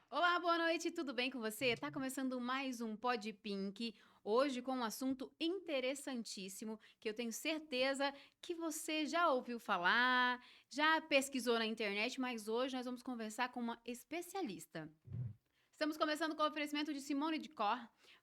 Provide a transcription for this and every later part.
Olá, boa noite, tudo bem com você? Tá começando mais um Pod Pink, hoje com um assunto interessantíssimo que eu tenho certeza que você já ouviu falar, já pesquisou na internet, mas hoje nós vamos conversar com uma especialista. Estamos começando com o oferecimento de Simone de Cor.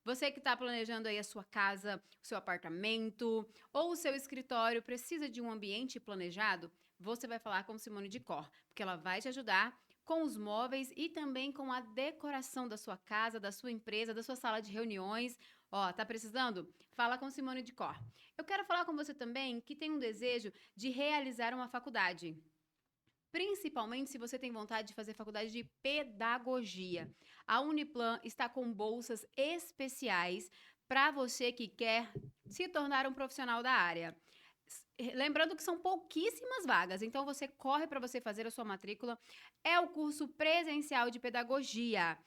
Você que está planejando aí a sua casa, o seu apartamento ou o seu escritório, precisa de um ambiente planejado? Você vai falar com Simone de Cor, porque ela vai te ajudar com os móveis e também com a decoração da sua casa, da sua empresa, da sua sala de reuniões. Ó, tá precisando? Fala com Simone de Cor. Eu quero falar com você também que tem um desejo de realizar uma faculdade. Principalmente se você tem vontade de fazer faculdade de pedagogia. A Uniplan está com bolsas especiais para você que quer se tornar um profissional da área. Lembrando que são pouquíssimas vagas, então você corre para você fazer a sua matrícula. É o curso presencial de pedagogia.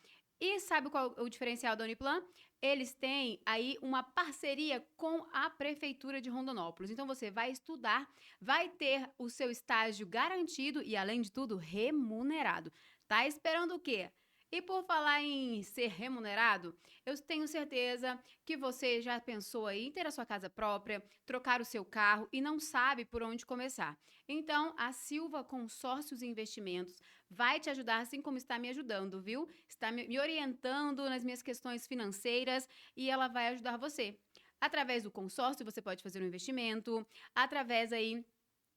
E sabe qual é o diferencial da Uniplan? Eles têm aí uma parceria com a Prefeitura de Rondonópolis. Então você vai estudar, vai ter o seu estágio garantido e, além de tudo, remunerado. Tá esperando o quê? E por falar em ser remunerado, eu tenho certeza que você já pensou aí em ter a sua casa própria, trocar o seu carro e não sabe por onde começar. Então, a Silva Consórcios e Investimentos vai te ajudar, assim como está me ajudando, viu? Está me orientando nas minhas questões financeiras e ela vai ajudar você. Através do consórcio, você pode fazer um investimento, através aí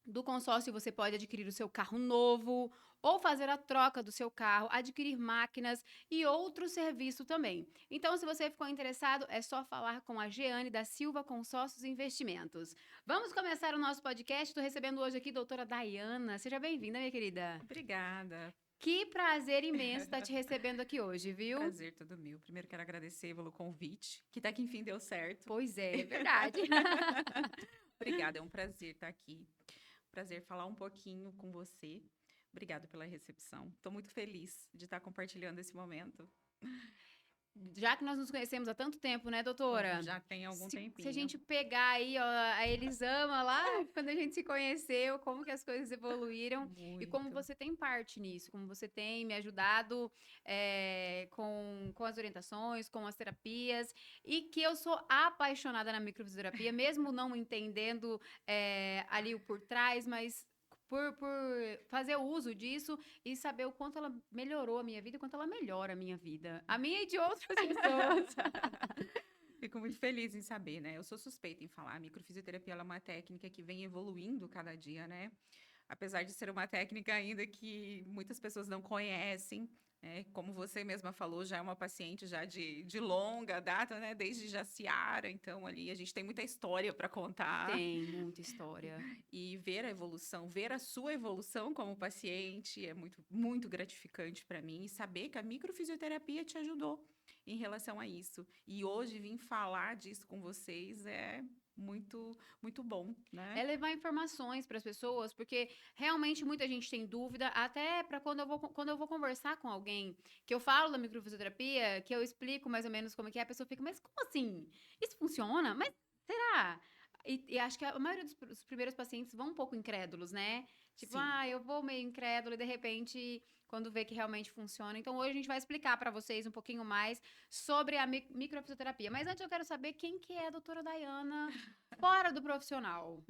do consórcio, você pode adquirir o seu carro novo ou fazer a troca do seu carro, adquirir máquinas e outro serviço também. Então, se você ficou interessado, é só falar com a Jeane da Silva Consórcios e Investimentos. Vamos começar o nosso podcast. Estou recebendo hoje aqui a doutora Dayana. Seja bem-vinda, minha querida. Obrigada. Que prazer imenso estar te recebendo aqui hoje, viu? Prazer todo meu. Primeiro quero agradecer pelo convite, que até que enfim deu certo. Pois é, é verdade. Obrigada, é um prazer estar aqui. Prazer falar um pouquinho com você. Obrigada pela recepção. Estou muito feliz de estar compartilhando esse momento. Já que nós nos conhecemos há tanto tempo, né, doutora? Já tem algum Se a tempinho. gente pegar aí, ó, a Elisama lá, quando a gente se conheceu, como que as coisas evoluíram e como Muito. você tem parte nisso, como você tem me ajudado com as orientações, com as terapias, e que eu sou apaixonada na microfisioterapia, mesmo não entendendo ali o por trás, mas por fazer uso disso e saber o quanto ela melhorou a minha vida e quanto ela melhora a minha vida. A minha e de outras pessoas. Fico muito feliz em saber, né? Eu sou suspeita em falar. A microfisioterapia ela é uma técnica que vem evoluindo cada dia, né? Apesar de ser uma técnica ainda que muitas pessoas não conhecem, né? Como você mesma falou, já é uma paciente já de longa data, né? Desde Jaciara, então ali a gente tem muita história para contar. Tem muita história. E ver a evolução, ver a sua evolução como paciente é muito, muito gratificante para mim. E saber que a microfisioterapia te ajudou em relação a isso. E hoje vim falar disso com vocês é muito, muito bom, É né? levar informações para as pessoas, porque realmente muita gente tem dúvida, até para quando eu vou conversar com alguém, que eu falo da microfisioterapia, que eu explico mais ou menos como é que é, a pessoa fica, mas como assim? Isso funciona? Mas será? E acho que a maioria dos primeiros pacientes vão um pouco incrédulos, né? Tipo, Sim. eu vou meio incrédulo e de repente, quando vê que realmente funciona. Então, hoje a gente vai explicar para vocês um pouquinho mais sobre a microfisioterapia. Mas antes eu quero saber quem que é a doutora Dayana fora do profissional.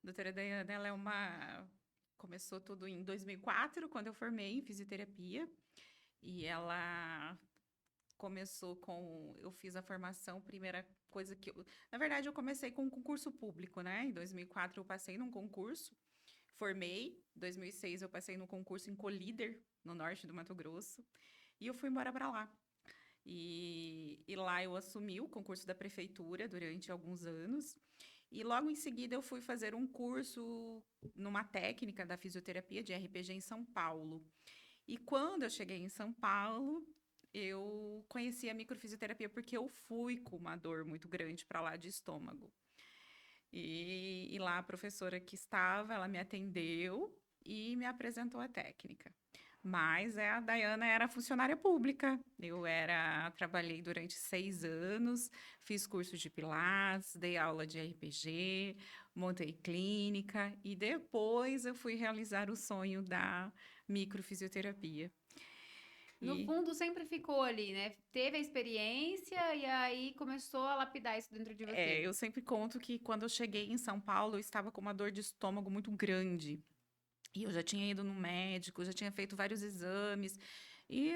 Doutora Dayana, ela é uma. Começou tudo em 2004, quando eu formei em fisioterapia. E ela começou com. Eu fiz a formação, primeira coisa que eu. Na verdade, eu comecei com um concurso público, né? Em 2004, eu passei num concurso, formei. Em 2006, eu passei num concurso em Colíder, no norte do Mato Grosso. E eu fui embora para lá. E lá eu assumi o concurso da prefeitura durante alguns anos. E logo em seguida eu fui fazer um curso numa técnica da fisioterapia de RPG em São Paulo. E quando eu cheguei em São Paulo, eu conheci a microfisioterapia porque eu fui com uma dor muito grande para lá de estômago. E lá a professora que estava, ela me atendeu e me apresentou a técnica. Mas a Dayana era funcionária pública. Trabalhei durante 6 anos, fiz curso de Pilates, dei aula de RPG, montei clínica e depois eu fui realizar o sonho da microfisioterapia. No E fundo, sempre ficou ali, né? Teve a experiência e aí começou a lapidar isso dentro de você. eu sempre conto que quando eu cheguei em São Paulo, eu estava com uma dor de estômago muito grande. E eu já tinha ido no médico, já tinha feito vários exames. E,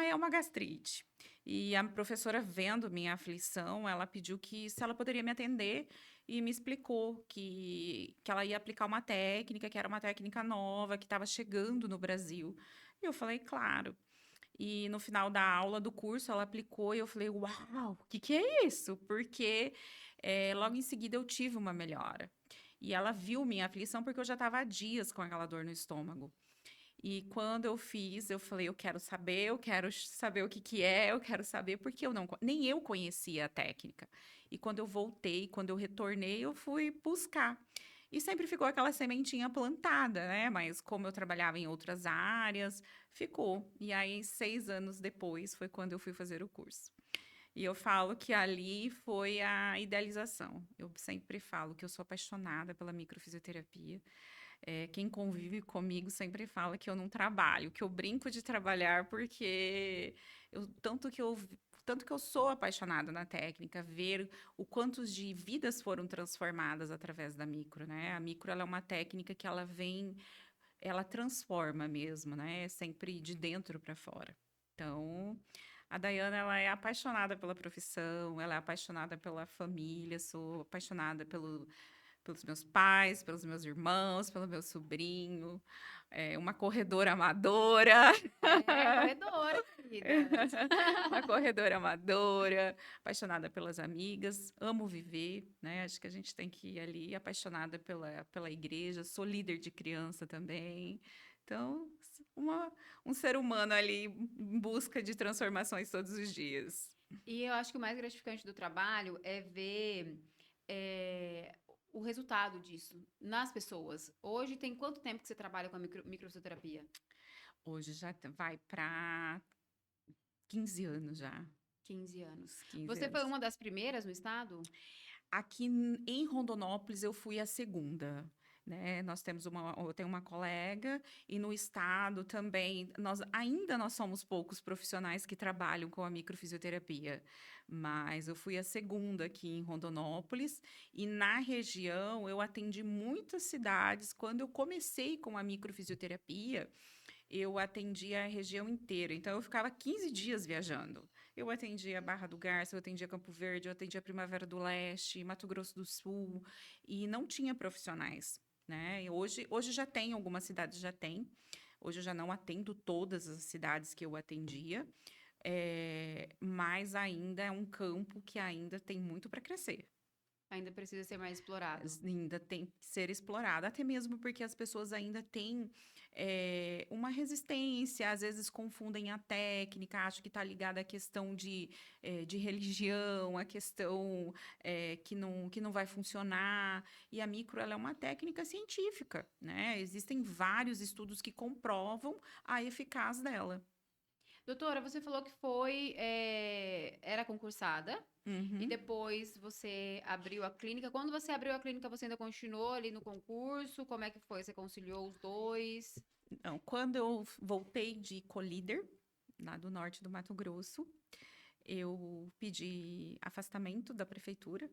é uma gastrite. E a professora, vendo minha aflição, ela pediu que se ela poderia me atender e me explicou que ela ia aplicar uma técnica, que era uma técnica nova, que estava chegando no Brasil. E eu falei, claro. E no final da aula do curso, ela aplicou e eu falei, uau, o que é isso? Porque logo em seguida eu tive uma melhora. E ela viu minha aflição porque eu já estava há dias com aquela dor no estômago. E quando eu fiz, eu falei, eu quero saber o que é, eu quero saber porque eu não, nem eu conhecia a técnica. E quando eu voltei, quando eu retornei, eu fui buscar. E sempre ficou aquela sementinha plantada, né? Mas como eu trabalhava em outras áreas, ficou. E aí, 6 anos depois, foi quando eu fui fazer o curso. E eu falo que ali foi a idealização. Eu sempre falo que eu sou apaixonada pela microfisioterapia. Quem convive comigo sempre fala que eu não trabalho, que eu brinco de trabalhar porque eu, tanto que eu tanto que eu sou apaixonada na técnica, ver o quantos de vidas foram transformadas através da micro, né? A micro ela é uma técnica que ela transforma mesmo, né? Sempre de dentro para fora. Então, a Dayana, ela é apaixonada pela profissão, ela é apaixonada pela família, sou apaixonada pelos meus pais, pelos meus irmãos, pelo meu sobrinho, uma corredora amadora. É, corredora, queridas. Uma corredora amadora, apaixonada pelas amigas, amo viver, né? Acho que a gente tem que ir ali apaixonada pela igreja, sou líder de criança também. Então, um ser humano ali em busca de transformações todos os dias. E eu acho que o mais gratificante do trabalho é ver é, o resultado disso nas pessoas. Hoje tem quanto tempo que você trabalha com a microfisioterapia? Hoje já vai para 15 anos já. 15 anos. 15 Você foi anos. uma das primeiras no estado? Aqui em Rondonópolis eu fui a segunda, né? Eu tenho uma colega e no estado também nós somos poucos profissionais que trabalham com a microfisioterapia, mas eu fui a segunda aqui em Rondonópolis e na região eu atendi muitas cidades. Quando eu comecei com a microfisioterapia, eu atendia a região inteira. Então, eu ficava 15 dias viajando. Eu atendia Barra do Garça, eu atendia Campo Verde, eu atendia Primavera do Leste, Mato Grosso do Sul, e não tinha profissionais, né? E hoje já tem, algumas cidades já tem. Hoje eu já não atendo todas as cidades que eu atendia, mas ainda é um campo que ainda tem muito para crescer. Ainda precisa ser mais explorado. Ainda tem que ser explorada, até mesmo porque as pessoas ainda têm uma resistência, às vezes confundem a técnica, acham que está ligada à questão de religião, a questão que não vai funcionar. E a micro ela é uma técnica científica, né? Existem vários estudos que comprovam a eficácia dela. Doutora, você falou que era concursada e Uhum. depois você abriu a clínica. Quando você abriu a clínica, você ainda continuou ali no concurso? Como é que foi? Você conciliou os dois? Então, quando eu voltei de Colíder, lá do norte do Mato Grosso, eu pedi afastamento da prefeitura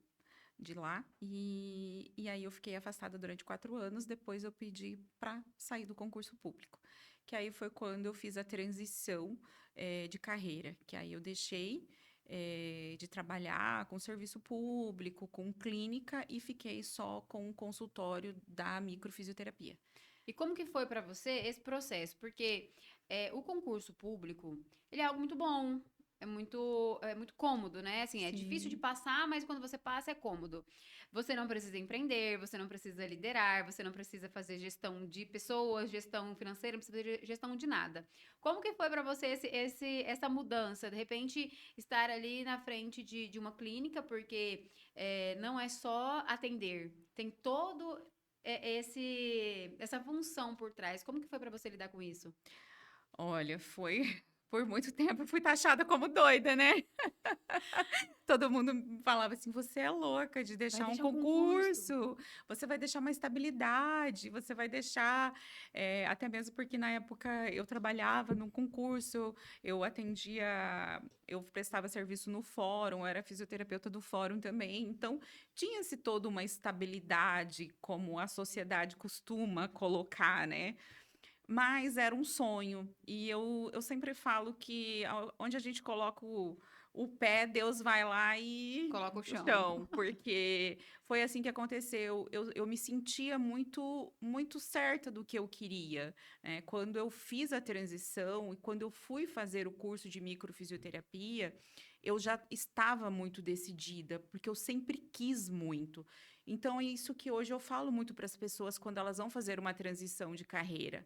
de lá e aí eu fiquei afastada durante 4 anos. Depois eu pedi para sair do concurso público, que aí foi quando eu fiz a transição de carreira, que aí eu deixei de trabalhar com serviço público, com clínica e fiquei só com o consultório da microfisioterapia. E como que foi para você esse processo? Porque o concurso público, ele é algo muito bom, é muito cômodo, né? Assim, é difícil de Sim. passar, mas quando você passa é cômodo. Você não precisa empreender, você não precisa liderar, você não precisa fazer gestão de pessoas, gestão financeira, não precisa fazer gestão de nada. Como que foi para você essa mudança? De repente, estar ali na frente de uma clínica, porque não é só atender, tem todo essa função por trás. Como que foi para você lidar com isso? Olha, foi por muito tempo eu fui taxada como doida, né? Todo mundo falava assim: você é louca de Vai deixar um deixar um concurso. concurso, você vai deixar uma estabilidade, você vai deixar. Até mesmo porque na época eu trabalhava num concurso, eu atendia, eu prestava serviço no fórum, eu era fisioterapeuta do fórum também, então tinha-se toda uma estabilidade, como a sociedade costuma colocar, né? Mas era um sonho. E eu sempre falo que onde a gente coloca o pé, Deus vai lá e Coloca o o chão. chão, porque foi assim que aconteceu. Eu me sentia muito, muito certa do que eu queria, né? Quando eu fiz a transição e quando eu fui fazer o curso de microfisioterapia, eu já estava muito decidida, porque eu sempre quis muito. Então, é isso que hoje eu falo muito para as pessoas quando elas vão fazer uma transição de carreira.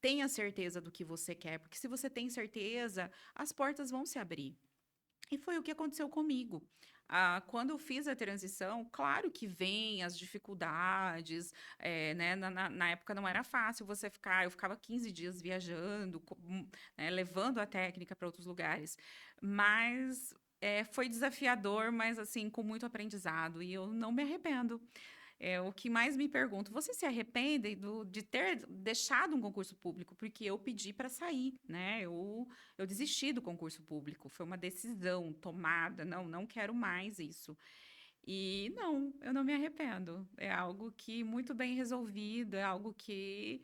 Tenha certeza do que você quer, porque se você tem certeza, as portas vão se abrir. E foi o que aconteceu comigo. Quando eu fiz a transição, claro que vem as dificuldades, né? Na época não era fácil você ficar, eu ficava 15 dias viajando, né, levando a técnica para outros lugares, mas foi desafiador, mas assim, com muito aprendizado, e eu não me arrependo. É o que mais me pergunto. Você se arrepende de ter deixado um concurso público? Porque eu pedi para sair, né? Eu desisti do concurso público. Foi uma decisão tomada. Não, não quero mais isso. E não, eu não me arrependo. É algo que muito bem resolvido, é algo que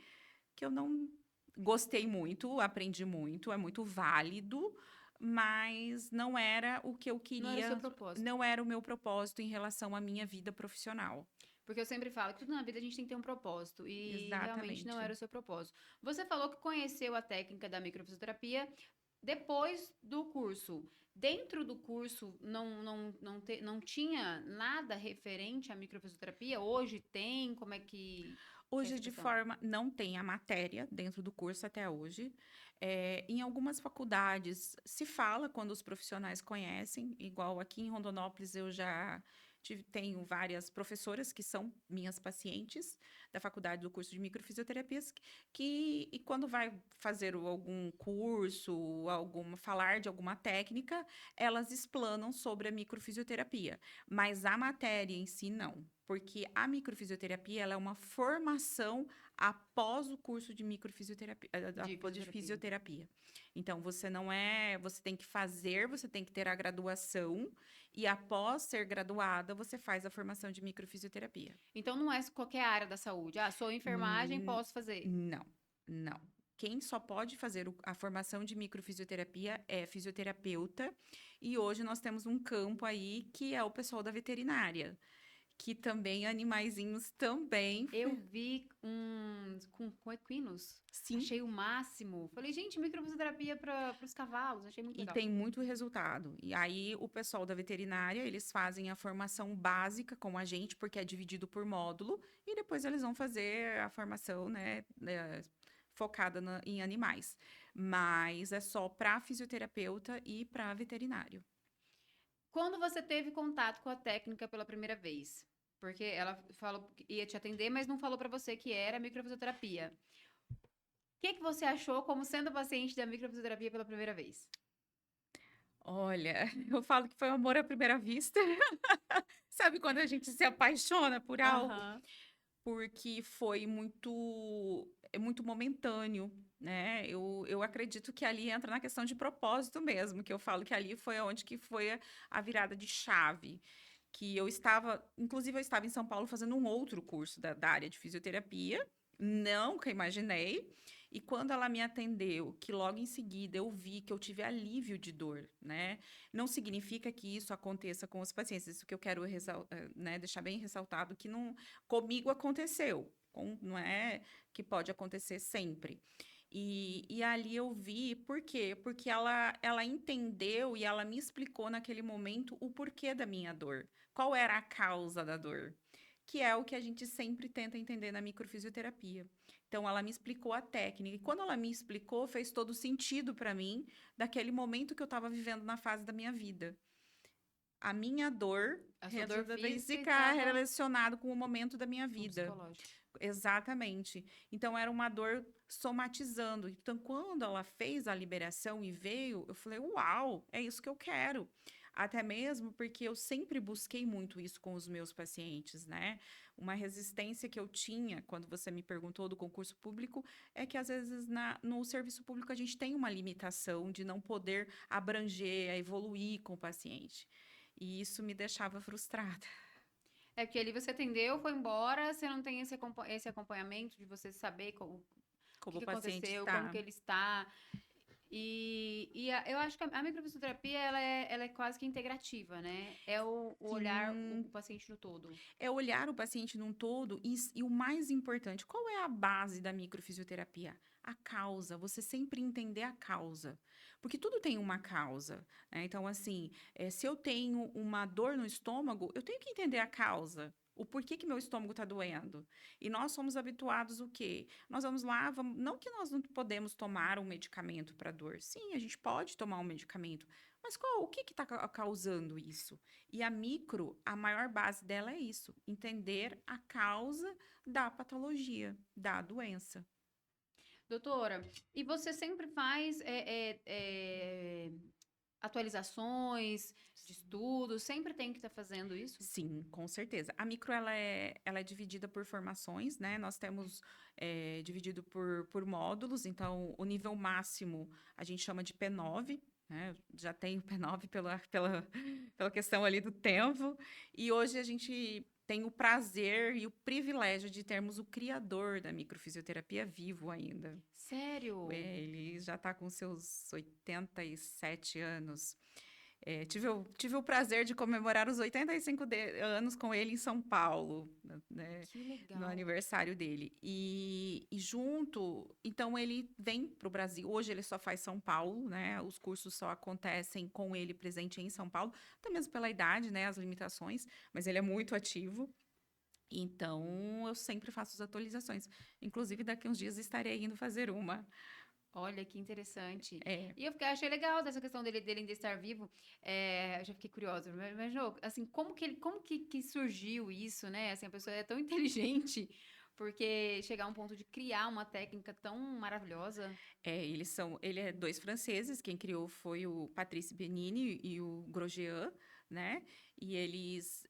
eu não gostei muito, aprendi muito, é muito válido, mas não era o que eu Não era o seu queria, propósito. não era o meu propósito em relação à minha vida profissional. Porque eu sempre falo que tudo na vida a gente tem que ter um propósito. E realmente não Exatamente. era o seu propósito. Você falou que conheceu a técnica da microfisioterapia depois do curso. Dentro do curso não tinha nada referente à microfisioterapia? Hoje tem? Como é que é Hoje, essa de questão? forma, não tem a matéria dentro do curso até hoje. Em algumas faculdades se fala quando os profissionais conhecem, igual aqui em Rondonópolis eu já tenho várias professoras que são minhas pacientes da faculdade do curso de microfisioterapias, e quando vai fazer algum curso, falar de alguma técnica, elas explanam sobre a microfisioterapia. Mas a matéria em si, não. Porque a microfisioterapia, ela é uma formação após o curso de microfisioterapia, De de fisioterapia. fisioterapia. Então, você não é, você tem que fazer, você tem que ter a graduação, e após ser graduada, você faz a formação de microfisioterapia. Então não é qualquer área da saúde. Ah, sou enfermagem, Hum, posso fazer. não, não. Quem só pode fazer a formação de microfisioterapia é fisioterapeuta, e hoje nós temos um campo aí que é o pessoal da veterinária, que também animaizinhos também. Eu vi com equinos. Sim, Achei o máximo. Falei, gente, microfisioterapia para os cavalos. Achei muito e legal. tem muito resultado. E aí o pessoal da veterinária, eles fazem a formação básica com a gente, porque é dividido por módulo, e depois eles vão fazer a formação, né, focada em animais. Mas é só para fisioterapeuta e para veterinário. Quando você teve contato com a técnica pela primeira vez? Porque ela falou que ia te atender, mas não falou para você que era microfisioterapia. O que você achou como sendo paciente da microfisioterapia pela primeira vez? Olha, eu falo que foi um amor à primeira vista. Sabe quando a gente se apaixona por algo? Aham. Porque foi muito momentâneo, né? Eu acredito que ali entra na questão de propósito mesmo, que eu falo que ali foi onde que foi a virada de chave, que eu estava, inclusive eu estava em São Paulo fazendo um outro curso da área de fisioterapia, nunca imaginei, e quando ela me atendeu, que logo em seguida eu vi que eu tive alívio de dor, né? Não significa que isso aconteça com os pacientes, isso que eu quero né, deixar bem ressaltado, que não, comigo aconteceu, não é que pode acontecer sempre. E ali eu vi, por quê? Porque ela entendeu e ela me explicou naquele momento o porquê da minha dor. Qual era a causa da dor? Que é o que a gente sempre tenta entender na microfisioterapia. Então, ela me explicou a técnica. E quando ela me explicou, fez todo sentido para mim, daquele momento que eu estava vivendo na fase da minha vida. A minha dor A sua dor resolveu física ficar estava relacionado com o momento da minha com o vida. psicológico. Exatamente. Então, era uma dor somatizando. Então, quando ela fez a liberação e veio, eu falei, uau, é isso que eu quero. Até mesmo porque eu sempre busquei muito isso com os meus pacientes, né? Uma resistência que eu tinha quando você me perguntou do concurso público é que às vezes no serviço público a gente tem uma limitação de não poder abranger, evoluir com o paciente. E isso me deixava frustrada. É porque ali você atendeu, foi embora, você não tem esse acompanhamento de você saber o que Como o que paciente aconteceu, como está. que ele está. Eu acho que a microfisioterapia, ela é quase que integrativa, né? É o olhar o Sim, paciente no todo. é olhar o paciente num todo e o mais importante, qual é a base da microfisioterapia? A causa, você sempre entender a causa, porque tudo tem uma causa, né? Então, assim, se eu tenho uma dor no estômago, eu tenho que entender a causa. O porquê que meu estômago está doendo. E nós somos habituados o quê? Nós vamos lá, não que nós não podemos tomar um medicamento para dor. Sim, a gente pode tomar um medicamento. Mas o que está causando isso? E a micro, a maior base dela é isso: entender a causa da patologia, da doença. Doutora, e você sempre faz atualizações de estudos? Sempre tem que estar fazendo isso? Sim, com certeza. A micro ela é dividida por formações, né? Nós temos dividido por módulos, então o nível máximo a gente chama de P9, né? Já tem o P9 pela questão ali do tempo, e hoje a gente tem o prazer e o privilégio de termos o criador da microfisioterapia vivo ainda. Sério? Ele já está com seus 87 anos. Tive o prazer de comemorar os 85 anos com ele em São Paulo, né, Que no legal. aniversário dele. E junto, então ele vem para o Brasil. Hoje ele só faz São Paulo, né? Os cursos só acontecem com ele presente em São Paulo, até mesmo pela idade, né? As limitações, mas ele é muito ativo. Então, eu sempre faço as atualizações. Inclusive, daqui uns dias estarei indo fazer uma. Olha, que interessante. É, E achei legal dessa questão dele ainda estar vivo. É, eu já fiquei curiosa. Mas, Jô, assim, como que surgiu isso, né? Assim, a pessoa é tão inteligente, porque chegar a um ponto de criar uma técnica tão maravilhosa. ele é dois franceses, quem criou foi o Patrice Benini e o Grosjean, né? E eles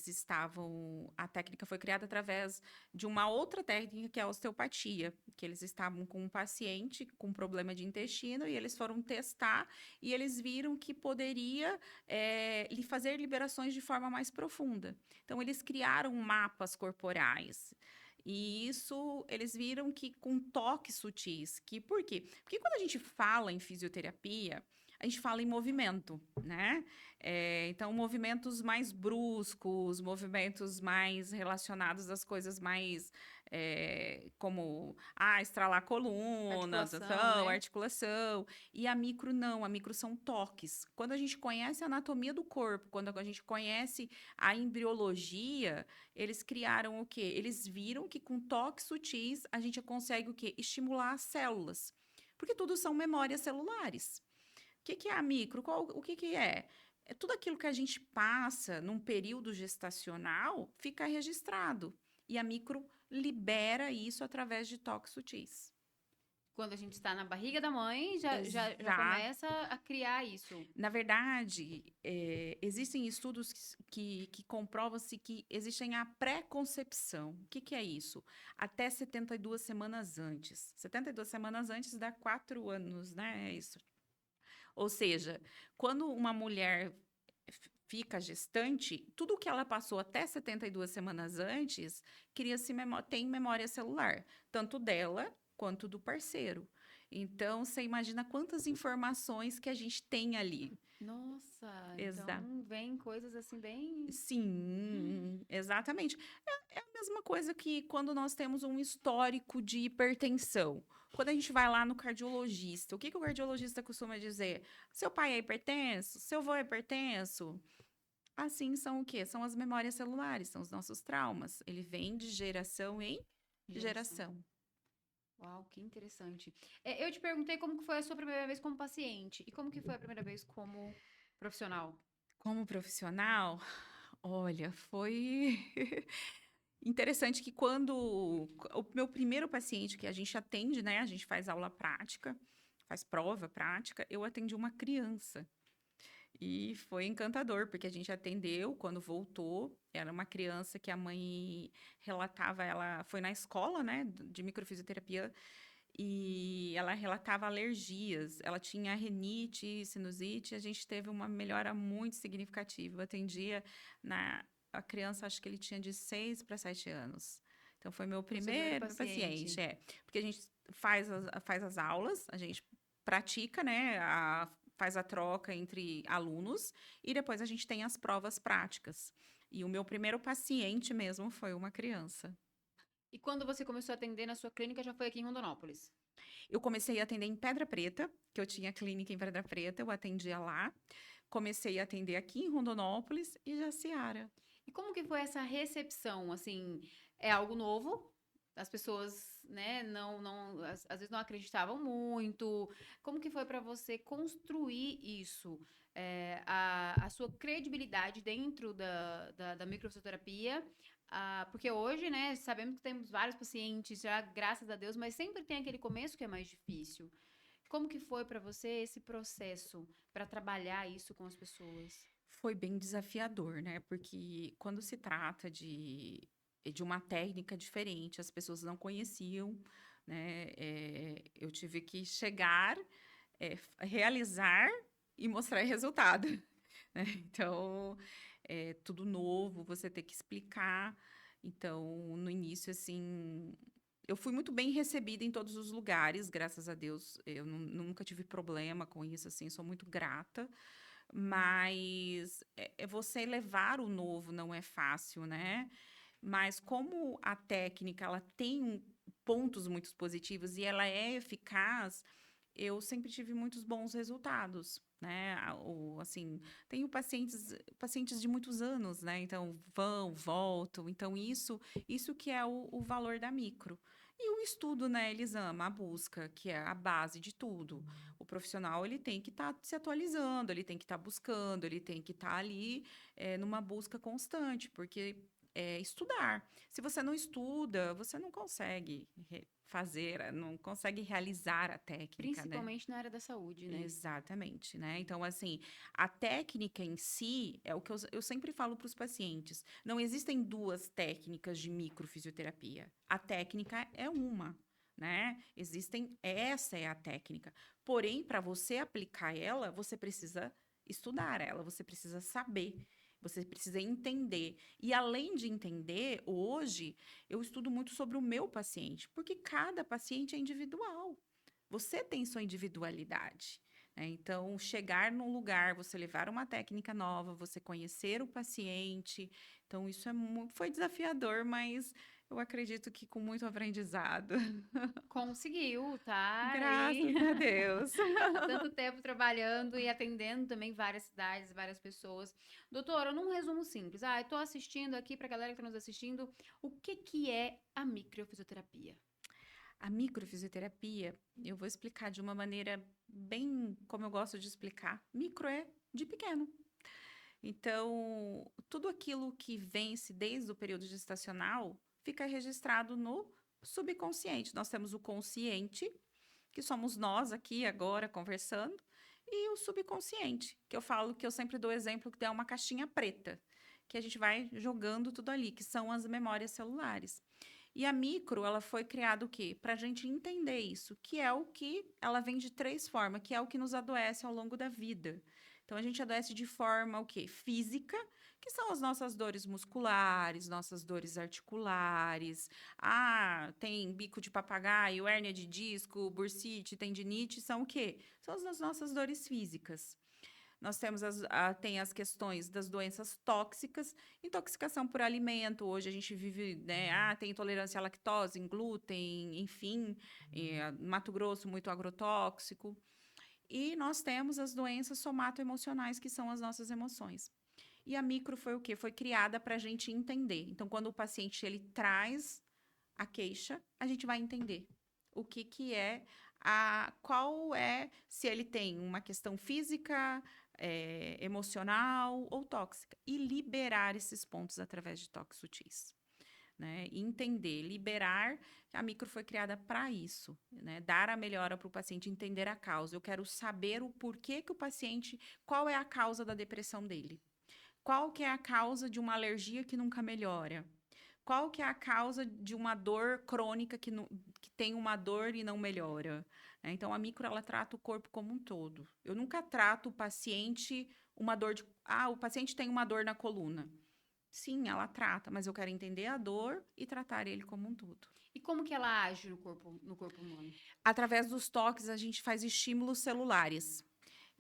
estavam, a técnica foi criada através de uma outra técnica que é a osteopatia, que eles estavam com um paciente com problema de intestino e eles foram testar e eles viram que poderia lhe fazer liberações de forma mais profunda. Então eles criaram mapas corporais. E isso eles viram que com toques sutis, que por quê? Porque quando a gente fala em fisioterapia, a gente fala em movimento, né? Então, movimentos mais bruscos, movimentos mais relacionados às coisas mais como estralar colunas, Articulação, ação, né? articulação. E a micro não, a micro são toques. Quando a gente conhece a anatomia do corpo, quando a gente conhece a embriologia, eles criaram o quê? Eles viram que com toques sutis a gente consegue o quê? Estimular as células. Porque tudo são memórias celulares. O que é a micro? O que é? É tudo aquilo que a gente passa num período gestacional fica registrado. E a micro libera isso através de toques sutis. Quando a gente está na barriga da mãe, já Exato. começa a criar isso. Na verdade, existem estudos que comprovam-se que existem a pré-concepção. O que é isso? Até 72 semanas antes. 72 semanas antes dá 4 anos, né? É isso. Ou seja, quando uma mulher fica gestante, tudo que ela passou até 72 semanas antes tem memória celular, tanto dela quanto do parceiro. Então, você imagina quantas informações que a gente tem ali. Nossa, Exato. então vem coisas assim bem. Sim, exatamente. É a mesma coisa que quando nós temos um histórico de hipertensão. Quando a gente vai lá no cardiologista, o que o cardiologista costuma dizer? Seu pai é hipertenso? Seu avô é hipertenso? Assim são o quê? São as memórias celulares, são os nossos traumas. Ele vem de geração em Geração. geração. Uau, que interessante. Eu te perguntei como que foi a sua primeira vez como paciente e como que foi a primeira vez como profissional. Como profissional, olha, foi Interessante que quando o meu primeiro paciente que a gente atende, né, a gente faz aula prática, faz prova prática, eu atendi uma criança. E foi encantador, porque a gente atendeu quando voltou. Era uma criança que a mãe relatava, ela foi na escola, né, de microfisioterapia, e ela relatava alergias. Ela tinha rinite, sinusite, e a gente teve uma melhora muito significativa. Eu atendia na a criança, acho que ele tinha de 6 para 7 anos. Então foi meu Foi o seu primeiro primeiro paciente, paciente. porque a gente faz as aulas, a gente pratica, né, faz a troca entre alunos e depois a gente tem as provas práticas. E o meu primeiro paciente mesmo foi uma criança. E quando você começou a atender na sua clínica, já foi aqui em Rondonópolis? Eu comecei a atender em Pedra Preta, que eu tinha clínica em Pedra Preta, eu atendia lá. Comecei a atender aqui em Rondonópolis e Jaciara. E como que foi essa recepção? Assim, é algo novo? As pessoas, né, às vezes não acreditavam muito. Como que foi para você construir isso? A sua credibilidade dentro da microfisioterapia? Porque hoje, né, sabemos que temos vários pacientes já, graças a Deus, mas sempre tem aquele começo que é mais difícil. Como que foi para você esse processo para trabalhar isso com as pessoas? Foi bem desafiador, né? Porque quando se trata de uma técnica diferente, as pessoas não conheciam, né? Eu tive que chegar, realizar e mostrar resultado, né? Então, é tudo novo, você tem que explicar. Então, no início, assim, eu fui muito bem recebida em todos os lugares, graças a Deus. Eu nunca tive problema com isso, assim, sou muito grata. Mas você levar o novo não é fácil, né? Mas como a técnica ela tem pontos muito positivos e ela é eficaz, eu sempre tive muitos bons resultados, né? Assim, tenho pacientes de muitos anos, né? Então vão, voltam. Então isso que é o valor da micro. E o estudo, né, Elisama, a busca, que é a base de tudo. O profissional ele tem que estar se atualizando, ele tem que estar buscando, ele tem que estar ali numa busca constante, porque é estudar. Se você não estuda, você não consegue fazer, não consegue realizar a técnica, né? Principalmente na área da saúde, né? Exatamente, né? Então, assim, a técnica em si é o que eu sempre falo para os pacientes. Não existem duas técnicas de microfisioterapia. A técnica é uma, né? Essa é a técnica. Porém, para você aplicar ela, você precisa estudar ela, você precisa saber, você precisa entender. E além de entender, hoje eu estudo muito sobre o meu paciente, porque cada paciente é individual. Você tem sua individualidade, né? Então, chegar num lugar, você levar uma técnica nova, você conhecer o paciente. Então, isso foi desafiador, mas eu acredito que com muito aprendizado. Conseguiu, tá aí Graças a Deus. há tanto tempo trabalhando e atendendo também várias cidades, várias pessoas. Doutora, num resumo simples, eu tô assistindo aqui pra galera que tá nos assistindo, o que que é a microfisioterapia? A microfisioterapia, eu vou explicar de uma maneira bem como eu gosto de explicar. Micro é de pequeno. Então, tudo aquilo que vence desde o período gestacional fica registrado no subconsciente. Nós temos o consciente, que somos nós aqui agora conversando, e o subconsciente, que eu falo que eu sempre dou exemplo que é uma caixinha preta, que a gente vai jogando tudo ali, que são as memórias celulares. E a micro, ela foi criada o quê? Para a gente entender isso, que é o que ela vem de três formas, que é o que nos adoece ao longo da vida. Então a gente adoece de forma o quê? Física, que são as nossas dores musculares, nossas dores articulares. Ah, tem bico de papagaio, hérnia de disco, bursite, tendinite, são o quê? São as nossas dores físicas. Nós temos tem as questões das doenças tóxicas, intoxicação por alimento. Hoje a gente vive, né? Tem intolerância à lactose, em glúten, enfim. Mato Grosso, muito agrotóxico. E nós temos as doenças somatoemocionais, que são as nossas emoções. E a micro foi o quê? Foi criada para a gente entender. Então, quando o paciente ele traz a queixa, a gente vai entender o que é qual é, se ele tem uma questão física, emocional ou tóxica, e liberar esses pontos através de toques sutis. né? E entender, liberar, que a micro foi criada para isso, né? Dar a melhora para o paciente, entender a causa. Eu quero saber o porquê que o paciente, qual é a causa da depressão dele? Qual que é a causa de uma alergia que nunca melhora? Qual que é a causa de uma dor crônica que tem uma dor e não melhora? Né? Então, a micro, ela trata o corpo como um todo. Eu nunca trato o paciente uma dor de... Ah, o paciente tem uma dor na coluna. Sim, ela trata, mas eu quero entender a dor e tratar ele como um todo. E como que ela age no corpo humano? Através dos toques, a gente faz estímulos celulares.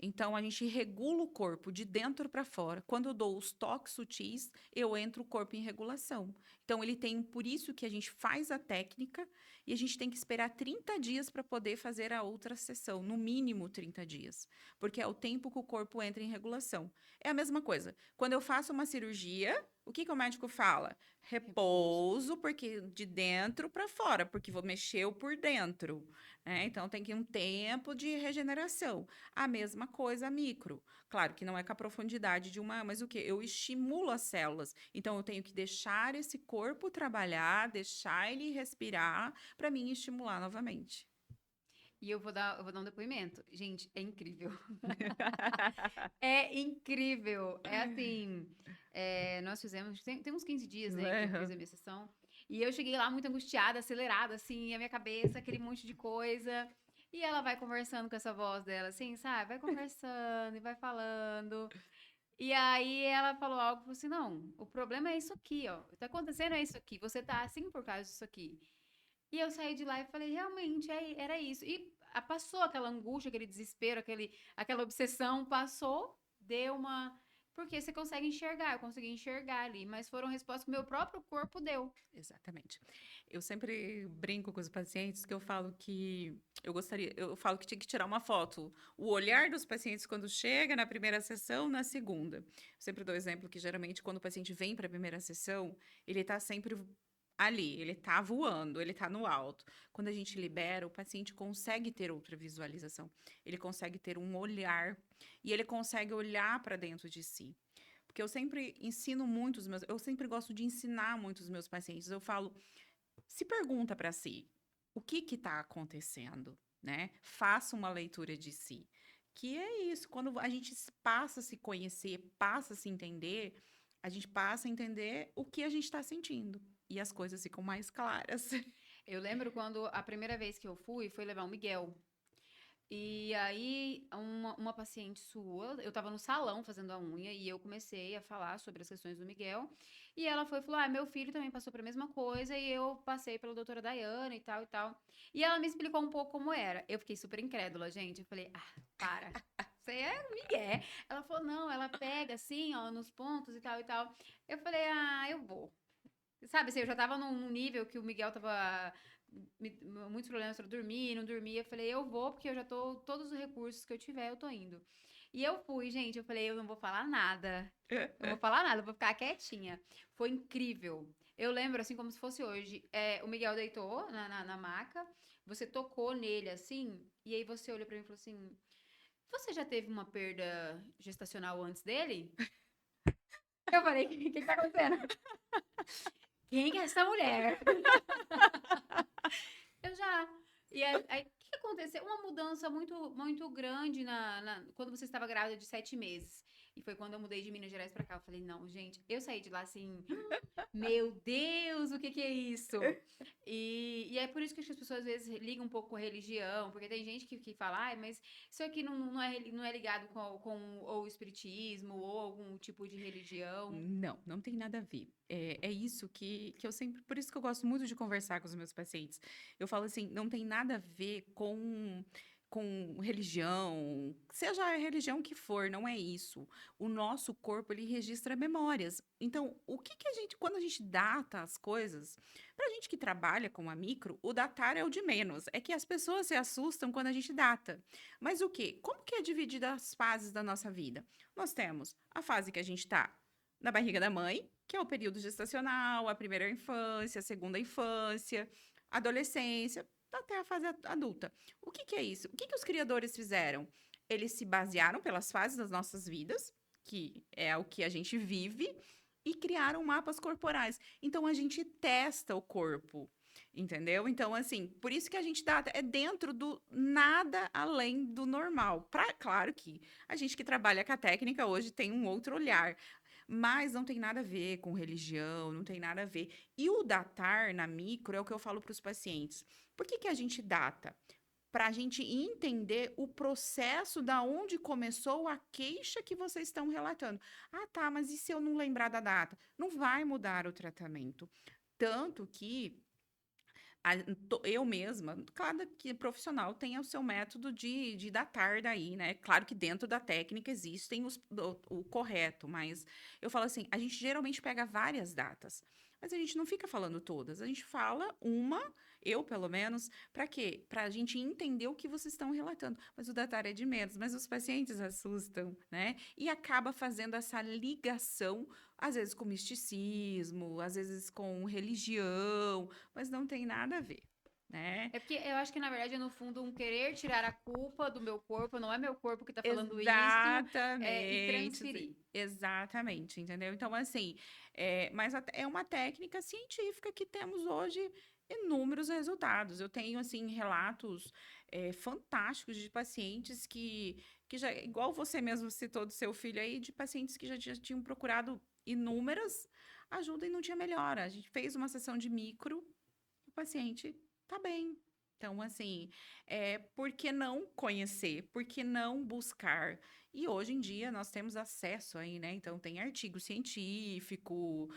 Então, a gente regula o corpo de dentro para fora. Quando eu dou os toques sutis, eu entro o corpo em regulação. Então, ele tem, por isso que a gente faz a técnica e a gente tem que esperar 30 dias para poder fazer a outra sessão, no mínimo 30 dias, porque é o tempo que o corpo entra em regulação. É a mesma coisa. Quando eu faço uma cirurgia, o que o médico fala? Repouso, porque de dentro para fora, porque mexeu por dentro. Né? Então, tem que ir um tempo de regeneração. A mesma coisa a micro. Claro que não é com a profundidade de uma, mas o que? Eu estimulo as células. Então, eu tenho que deixar esse corpo trabalhar, deixar ele respirar, para mim estimular novamente. E eu vou dar um depoimento. Gente, é incrível. É incrível. É assim, nós fizemos, tem uns 15 dias, né, que eu fiz a minha sessão. E eu cheguei lá muito angustiada, acelerada, assim, a minha cabeça, aquele monte de coisa. E ela vai conversando com essa voz dela, assim, sabe? Vai conversando e vai falando. E aí ela falou algo, falou assim, não, o problema é isso aqui, ó. O que tá acontecendo é isso aqui. Você tá assim por causa disso aqui. E eu saí de lá e falei, realmente, era isso. E passou aquela angústia, aquele desespero, aquela obsessão, passou, deu uma... Porque você consegue enxergar, eu consegui enxergar ali, mas foram respostas que o meu próprio corpo deu. Exatamente. Eu sempre brinco com os pacientes que eu falo que eu falo que tinha que tirar uma foto. O olhar dos pacientes quando chega na primeira sessão, na segunda. Eu sempre dou exemplo que geralmente quando o paciente vem para a primeira sessão, ele está sempre ali, ele está voando, ele está no alto. Quando a gente libera, o paciente consegue ter outra visualização. Ele consegue ter um olhar e ele consegue olhar para dentro de si. Porque eu sempre ensino muito eu sempre gosto de ensinar muito os meus pacientes. Eu falo, se pergunta para si, o que está acontecendo, né? Faça uma leitura de si. Que é isso, quando a gente passa a se conhecer, passa a se entender, a gente passa a entender o que a gente está sentindo. E as coisas ficam mais claras. Eu lembro quando a primeira vez que eu fui, foi levar o Miguel. E aí, uma paciente sua, eu tava no salão fazendo a unha e eu comecei a falar sobre as questões do Miguel. E ela foi e falou: Ah, meu filho também passou pela mesma coisa e eu passei pela doutora Daiane e tal e tal. E ela me explicou um pouco como era. Eu fiquei super incrédula, gente. Eu falei: Ah, para. Você é Miguel. Ela falou: Não, ela pega assim, ó, nos pontos e tal e tal. Eu falei: Ah, eu vou. Sabe, assim, eu já tava num nível que o Miguel tava muitos problemas para dormir, não dormia. Eu falei, eu vou, porque eu já tô, todos os recursos que eu tiver, eu tô indo. E eu fui, gente, eu falei, eu não vou falar nada. Não vou falar nada, eu vou ficar quietinha. Foi incrível. Eu lembro, assim, como se fosse hoje. O Miguel deitou na maca, você tocou nele, assim, e aí você olhou pra mim e falou assim, você já teve uma perda gestacional antes dele? Eu falei, o que tá acontecendo? Quem é essa mulher? Eu já. E aí, o que aconteceu? Uma mudança muito, muito grande quando você estava grávida de 7 meses. E foi quando eu mudei de Minas Gerais pra cá. Eu falei, não, gente, eu saí de lá assim, meu Deus, o que que é isso? E é por isso que as pessoas às vezes ligam um pouco com a religião, porque tem gente que fala, ai, mas isso aqui não é ligado com ou o espiritismo ou algum tipo de religião. Não, não tem nada a ver. É isso que eu sempre. Por isso que eu gosto muito de conversar com os meus pacientes. Eu falo assim, não tem nada a ver com religião, seja a religião que for, não é isso. O nosso corpo, ele registra memórias. Então, o que que a gente, quando a gente data as coisas, pra gente que trabalha com a micro, o datar é o de menos. É que as pessoas se assustam quando a gente data. Mas o quê? Como que é dividida as fases da nossa vida? Nós temos a fase que a gente está na barriga da mãe, que é o período gestacional, a primeira infância, a segunda infância, adolescência, até a fase adulta. O que que é isso? O que que os criadores fizeram? Eles se basearam pelas fases das nossas vidas, que é o que a gente vive, e criaram mapas corporais. Então, a gente testa o corpo, entendeu? Então, assim, por isso que a gente dá, é dentro do nada além do normal. Claro que a gente que trabalha com a técnica hoje tem um outro olhar, mas não tem nada a ver com religião, não tem nada a ver. E o datar na micro é o que eu falo para os pacientes. Por que que a gente data? Para a gente entender o processo da onde começou a queixa que vocês estão relatando. Ah, tá, mas e se eu não lembrar da data? Não vai mudar o tratamento. Tanto que eu mesma, cada que profissional tem o seu método de datar daí, né? Claro que dentro da técnica existem o correto, mas eu falo assim, a gente geralmente pega várias datas, mas a gente não fica falando todas, a gente fala uma, eu pelo menos, para quê? Para a gente entender o que vocês estão relatando. Mas o datar é de menos, mas os pacientes assustam, né? E acaba fazendo essa ligação, às vezes com misticismo, às vezes com religião, mas não tem nada a ver, né? É porque eu acho que, na verdade, é no fundo um querer tirar a culpa do meu corpo, não é meu corpo que tá falando isso, e Exatamente, transferir. exatamente, entendeu? Então, assim, mas é uma técnica científica que temos hoje inúmeros resultados. Eu tenho, assim, relatos fantásticos de pacientes que já, igual você mesmo citou do seu filho aí, de pacientes que já tinham procurado inúmeras ajuda e não tinha melhora. A gente fez uma sessão de micro, o paciente tá bem. Então, assim, por que não conhecer? Por que não buscar? E hoje em dia nós temos acesso aí, né? Então, tem artigo científico,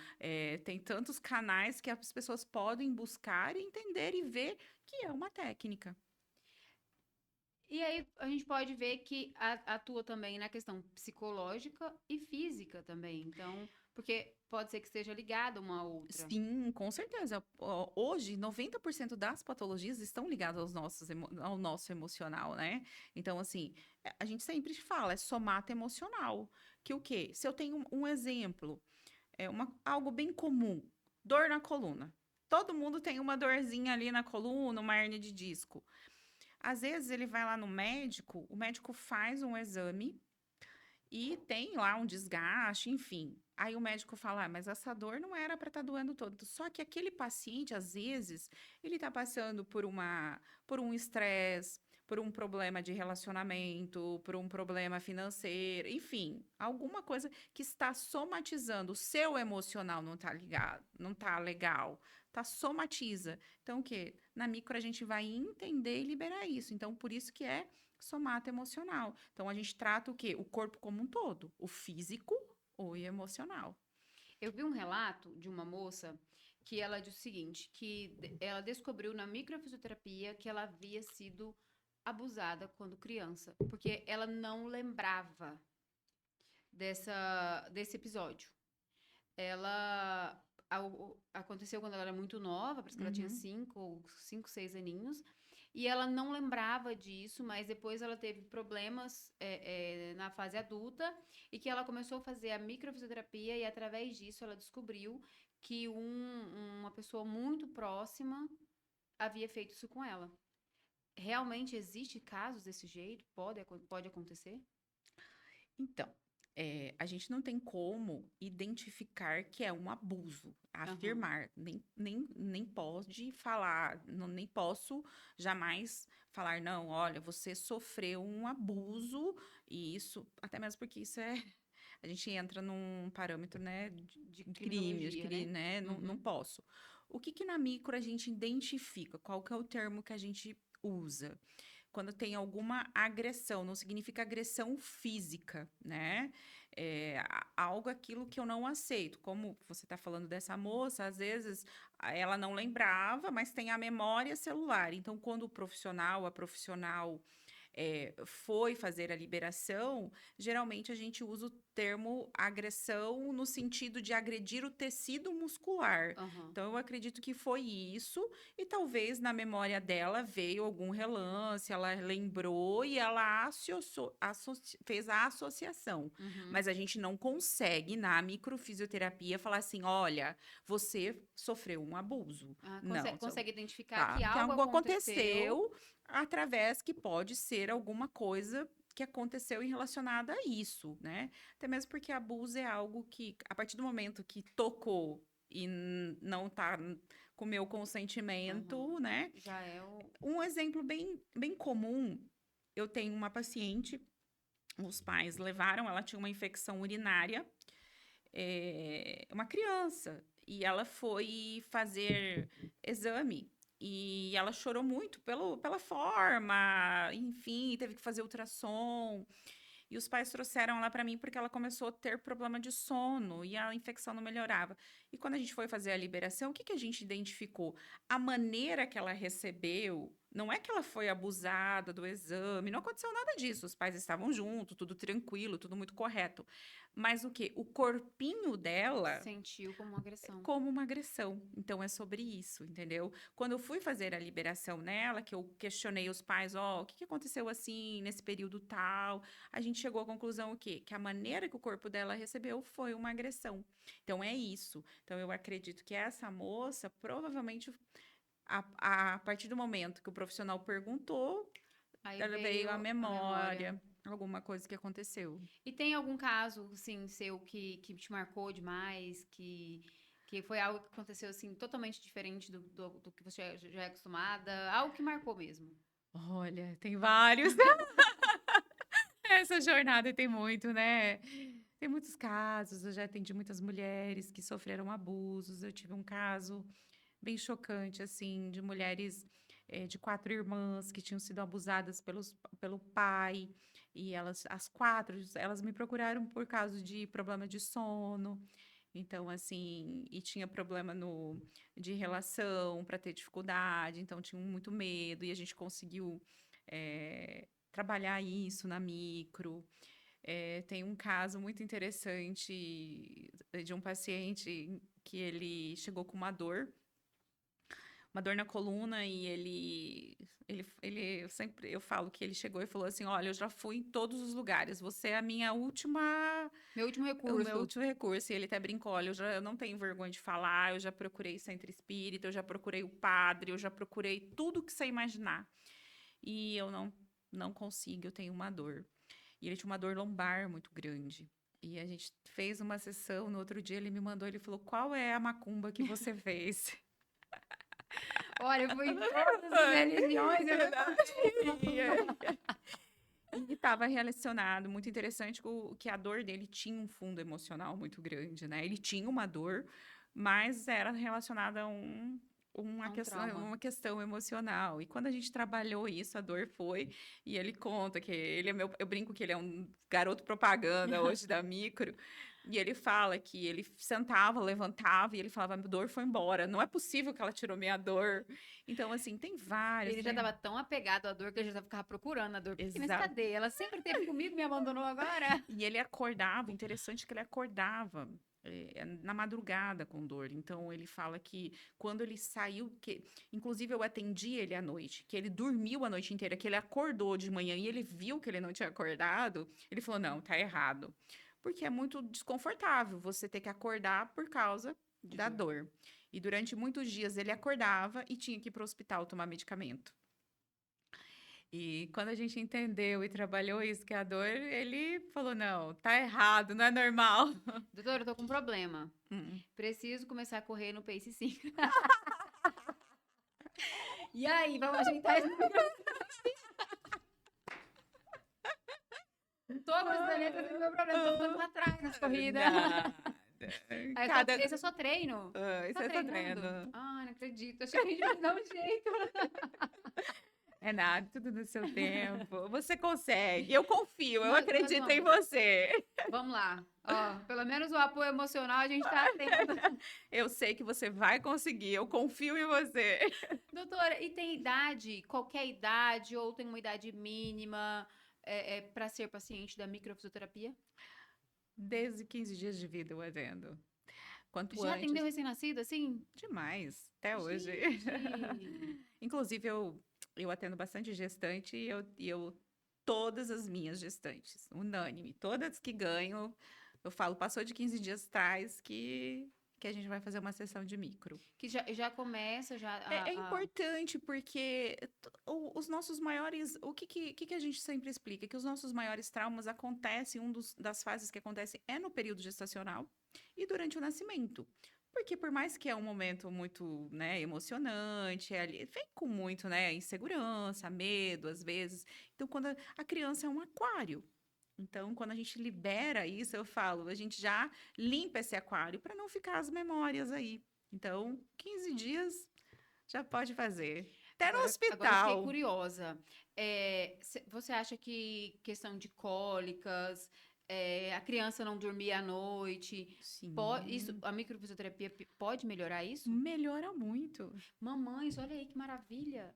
tem tantos canais que as pessoas podem buscar, entender e ver que é uma técnica. E aí a gente pode ver que atua também na questão psicológica e física também. Então, porque pode ser que esteja ligada uma à outra. Sim, com certeza. Hoje, 90% das patologias estão ligadas ao nosso emocional, né? Então, assim, a gente sempre fala, é somata emocional. Que o quê? Se eu tenho um exemplo, algo bem comum, dor na coluna. Todo mundo tem uma dorzinha ali na coluna, uma hérnia de disco. Às vezes ele vai lá no médico, o médico faz um exame e tem lá um desgaste, enfim. Aí o médico fala, mas essa dor não era para estar doendo todo. Só que aquele paciente, às vezes, ele está passando por um estresse, por um problema de relacionamento, por um problema financeiro, enfim, alguma coisa que está somatizando. O seu emocional não está ligado, não está legal, tá somatiza. Então, o quê? Na micro a gente vai entender e liberar isso. Então, por isso que é somata emocional. Então, a gente trata o quê? O corpo como um todo, o físico ou emocional. Eu vi um relato de uma moça que ela disse o seguinte, ela descobriu na microfisioterapia que ela havia sido abusada quando criança, porque ela não lembrava desse episódio. Ela aconteceu quando ela era muito nova, parece que ela tinha Uhum. 6 aninhos, e ela não lembrava disso, mas depois ela teve problemas na fase adulta e que ela começou a fazer a microfisioterapia e através disso ela descobriu que uma pessoa muito próxima havia feito isso com ela. Realmente existe casos desse jeito? Pode acontecer? Então, a gente não tem como identificar que é um abuso, Aham. afirmar, nem pode falar, nem posso jamais falar, não, olha, você sofreu um abuso, e isso, até mesmo porque isso a gente entra num parâmetro, né, De de crime, criminologia, né? né, não Uhum. posso. O que que na micro a gente identifica? Qual que é o termo que a gente usa? Quando tem alguma agressão, não significa agressão física, né? Algo aquilo que eu não aceito. Como você está falando dessa moça, às vezes ela não lembrava, mas tem a memória celular. Então, quando o profissional, a profissional foi fazer a liberação, geralmente a gente usa o termo agressão no sentido de agredir o tecido muscular. Aham. Então, eu acredito que foi isso, e talvez na memória dela veio algum relance, ela lembrou e ela fez a associação. Uhum. Mas a gente não consegue, na microfisioterapia, falar assim: olha, você sofreu um abuso. Ah, Não, consegue identificar tá? que Que algo algo aconteceu. aconteceu através que pode ser alguma coisa que aconteceu em relacionado a isso, né? Até mesmo porque abuso é algo que, a partir do momento que tocou e não tá com o meu Aham. consentimento, né? Já é o. Um exemplo bem comum, eu tenho uma paciente, os pais levaram, ela tinha uma infecção urinária, uma criança, e ela foi fazer exame. E ela chorou muito pela forma, enfim, teve que fazer ultrassom. E os pais trouxeram ela para mim porque ela começou a ter problema de sono e a infecção não melhorava. E quando a gente foi fazer a liberação, o que que a gente identificou? A maneira que ela recebeu, não é que ela foi abusada do exame, não aconteceu nada disso. Os pais estavam juntos, tudo tranquilo, tudo muito correto. Mas o que? O corpinho dela Sentiu como uma agressão. como uma agressão. Então é sobre isso, entendeu? Quando eu fui fazer a liberação nela, que eu questionei os pais, ó, o que que aconteceu assim nesse período tal, a gente chegou à conclusão o quê? Que a maneira que o corpo dela recebeu foi uma agressão. Então é isso. Então eu acredito que essa moça provavelmente a partir do momento que o profissional perguntou, Aí ela veio à veio a memória. memória, alguma coisa que aconteceu. E tem algum caso, assim, seu que te marcou demais, que foi algo que aconteceu, assim, totalmente diferente do que você já é acostumada? Algo que marcou mesmo. Olha, tem vários. Essa jornada tem muito, né? Tem muitos casos. Eu já atendi muitas mulheres que sofreram abusos. Eu tive um caso bem chocante, assim, de mulheres de 4 irmãs que tinham sido abusadas pelo pai. E elas, as 4, elas me procuraram por causa de problema de sono. Então, assim, e tinha problema de relação para ter dificuldade, então tinham muito medo, e a gente conseguiu trabalhar isso na micro. Tem um caso muito interessante de um paciente que ele chegou com uma dor na coluna, e eu falo que ele chegou e falou assim: Olha, eu já fui em todos os lugares, você é a minha última Meu último o meu recurso. último recurso. E ele até brincou: olha, eu não tenho vergonha de falar, eu já procurei centro espírita, eu já procurei o padre, eu já procurei tudo que você imaginar. E eu não consigo, eu tenho uma dor. E ele tinha uma dor lombar muito grande. E a gente fez uma sessão, no outro dia ele me mandou, ele falou: qual é a macumba que você fez? Olha, eu fui em todas as religiões, eu não. E estava relacionado, muito interessante, que a dor dele tinha um fundo emocional muito grande, né? Ele tinha uma dor, mas era relacionada a É um trauma. uma questão emocional. E quando a gente trabalhou isso, a dor foi. E ele conta que ele é eu brinco que ele é um garoto propaganda hoje da micro. E ele fala que ele sentava, levantava e ele falava: minha dor foi embora. Não é possível que ela tirou minha dor. Então, assim, tem vários, Ele já né? estava tão apegado à dor que ele já ficava procurando a dor. Porque, mas Exato. cadê? Ela sempre esteve comigo, me abandonou agora. E ele acordava, interessante que ele acordava na madrugada com dor. Então ele fala que quando ele saiu, que inclusive eu atendi ele à noite, que ele dormiu a noite inteira, que ele acordou de manhã e ele viu que ele não tinha acordado, ele falou: não, tá errado. Porque é muito desconfortável você ter que acordar por causa De da dor. dor. E durante muitos dias ele acordava e tinha que ir para o hospital tomar medicamento. E quando a gente entendeu e trabalhou isso, que é a dor, ele falou: não, tá errado, não é normal. Doutora, eu tô com um problema. Hum. Preciso começar a correr no Pace 5. E aí, vamos ajeitar esse. Tô gostando do meu problema, tô ficando pra trás nas corridas. Nada. Aí, Cada. esse é só treino. Isso Tá é só treinando? treino. Ah, não acredito. Achei que a gente vai dar um jeito. É nada, tudo no seu tempo. Você consegue. Eu confio, eu Nós acredito em vamos. você. Vamos lá. Ó, pelo menos o apoio emocional a gente tá tendo. Eu sei que você vai conseguir, eu confio em você. Doutora, e tem idade, qualquer idade, ou tem uma idade mínima para ser paciente da microfisioterapia? Desde 15 dias de vida eu atendo. Quanto Já atendeu antes, recém-nascido, assim? demais, até hoje. Gente! Inclusive, eu atendo bastante gestante e eu todas as minhas gestantes, unânime, todas que ganham, eu falo, passou de 15 dias atrás que que a gente vai fazer uma sessão de micro. Que já começa já É importante porque os nossos maiores... O que a gente sempre explica? Que os nossos maiores traumas acontecem, das fases que acontecem é no período gestacional e durante o nascimento. Porque por mais que é um momento muito, né, emocionante, vem com muito, né, insegurança, medo, às vezes. Então, quando a criança é um aquário. Então, quando a gente libera isso, eu falo, a gente já limpa esse aquário para não ficar as memórias aí. Então, 15 dias já pode fazer. Até no agora eu fiquei hospital. curiosa. Você acha que questão de cólicas, a criança não dormir à noite, isso, Sim. a microfisioterapia pode melhorar isso? Melhora muito. Mamães, olha aí que maravilha.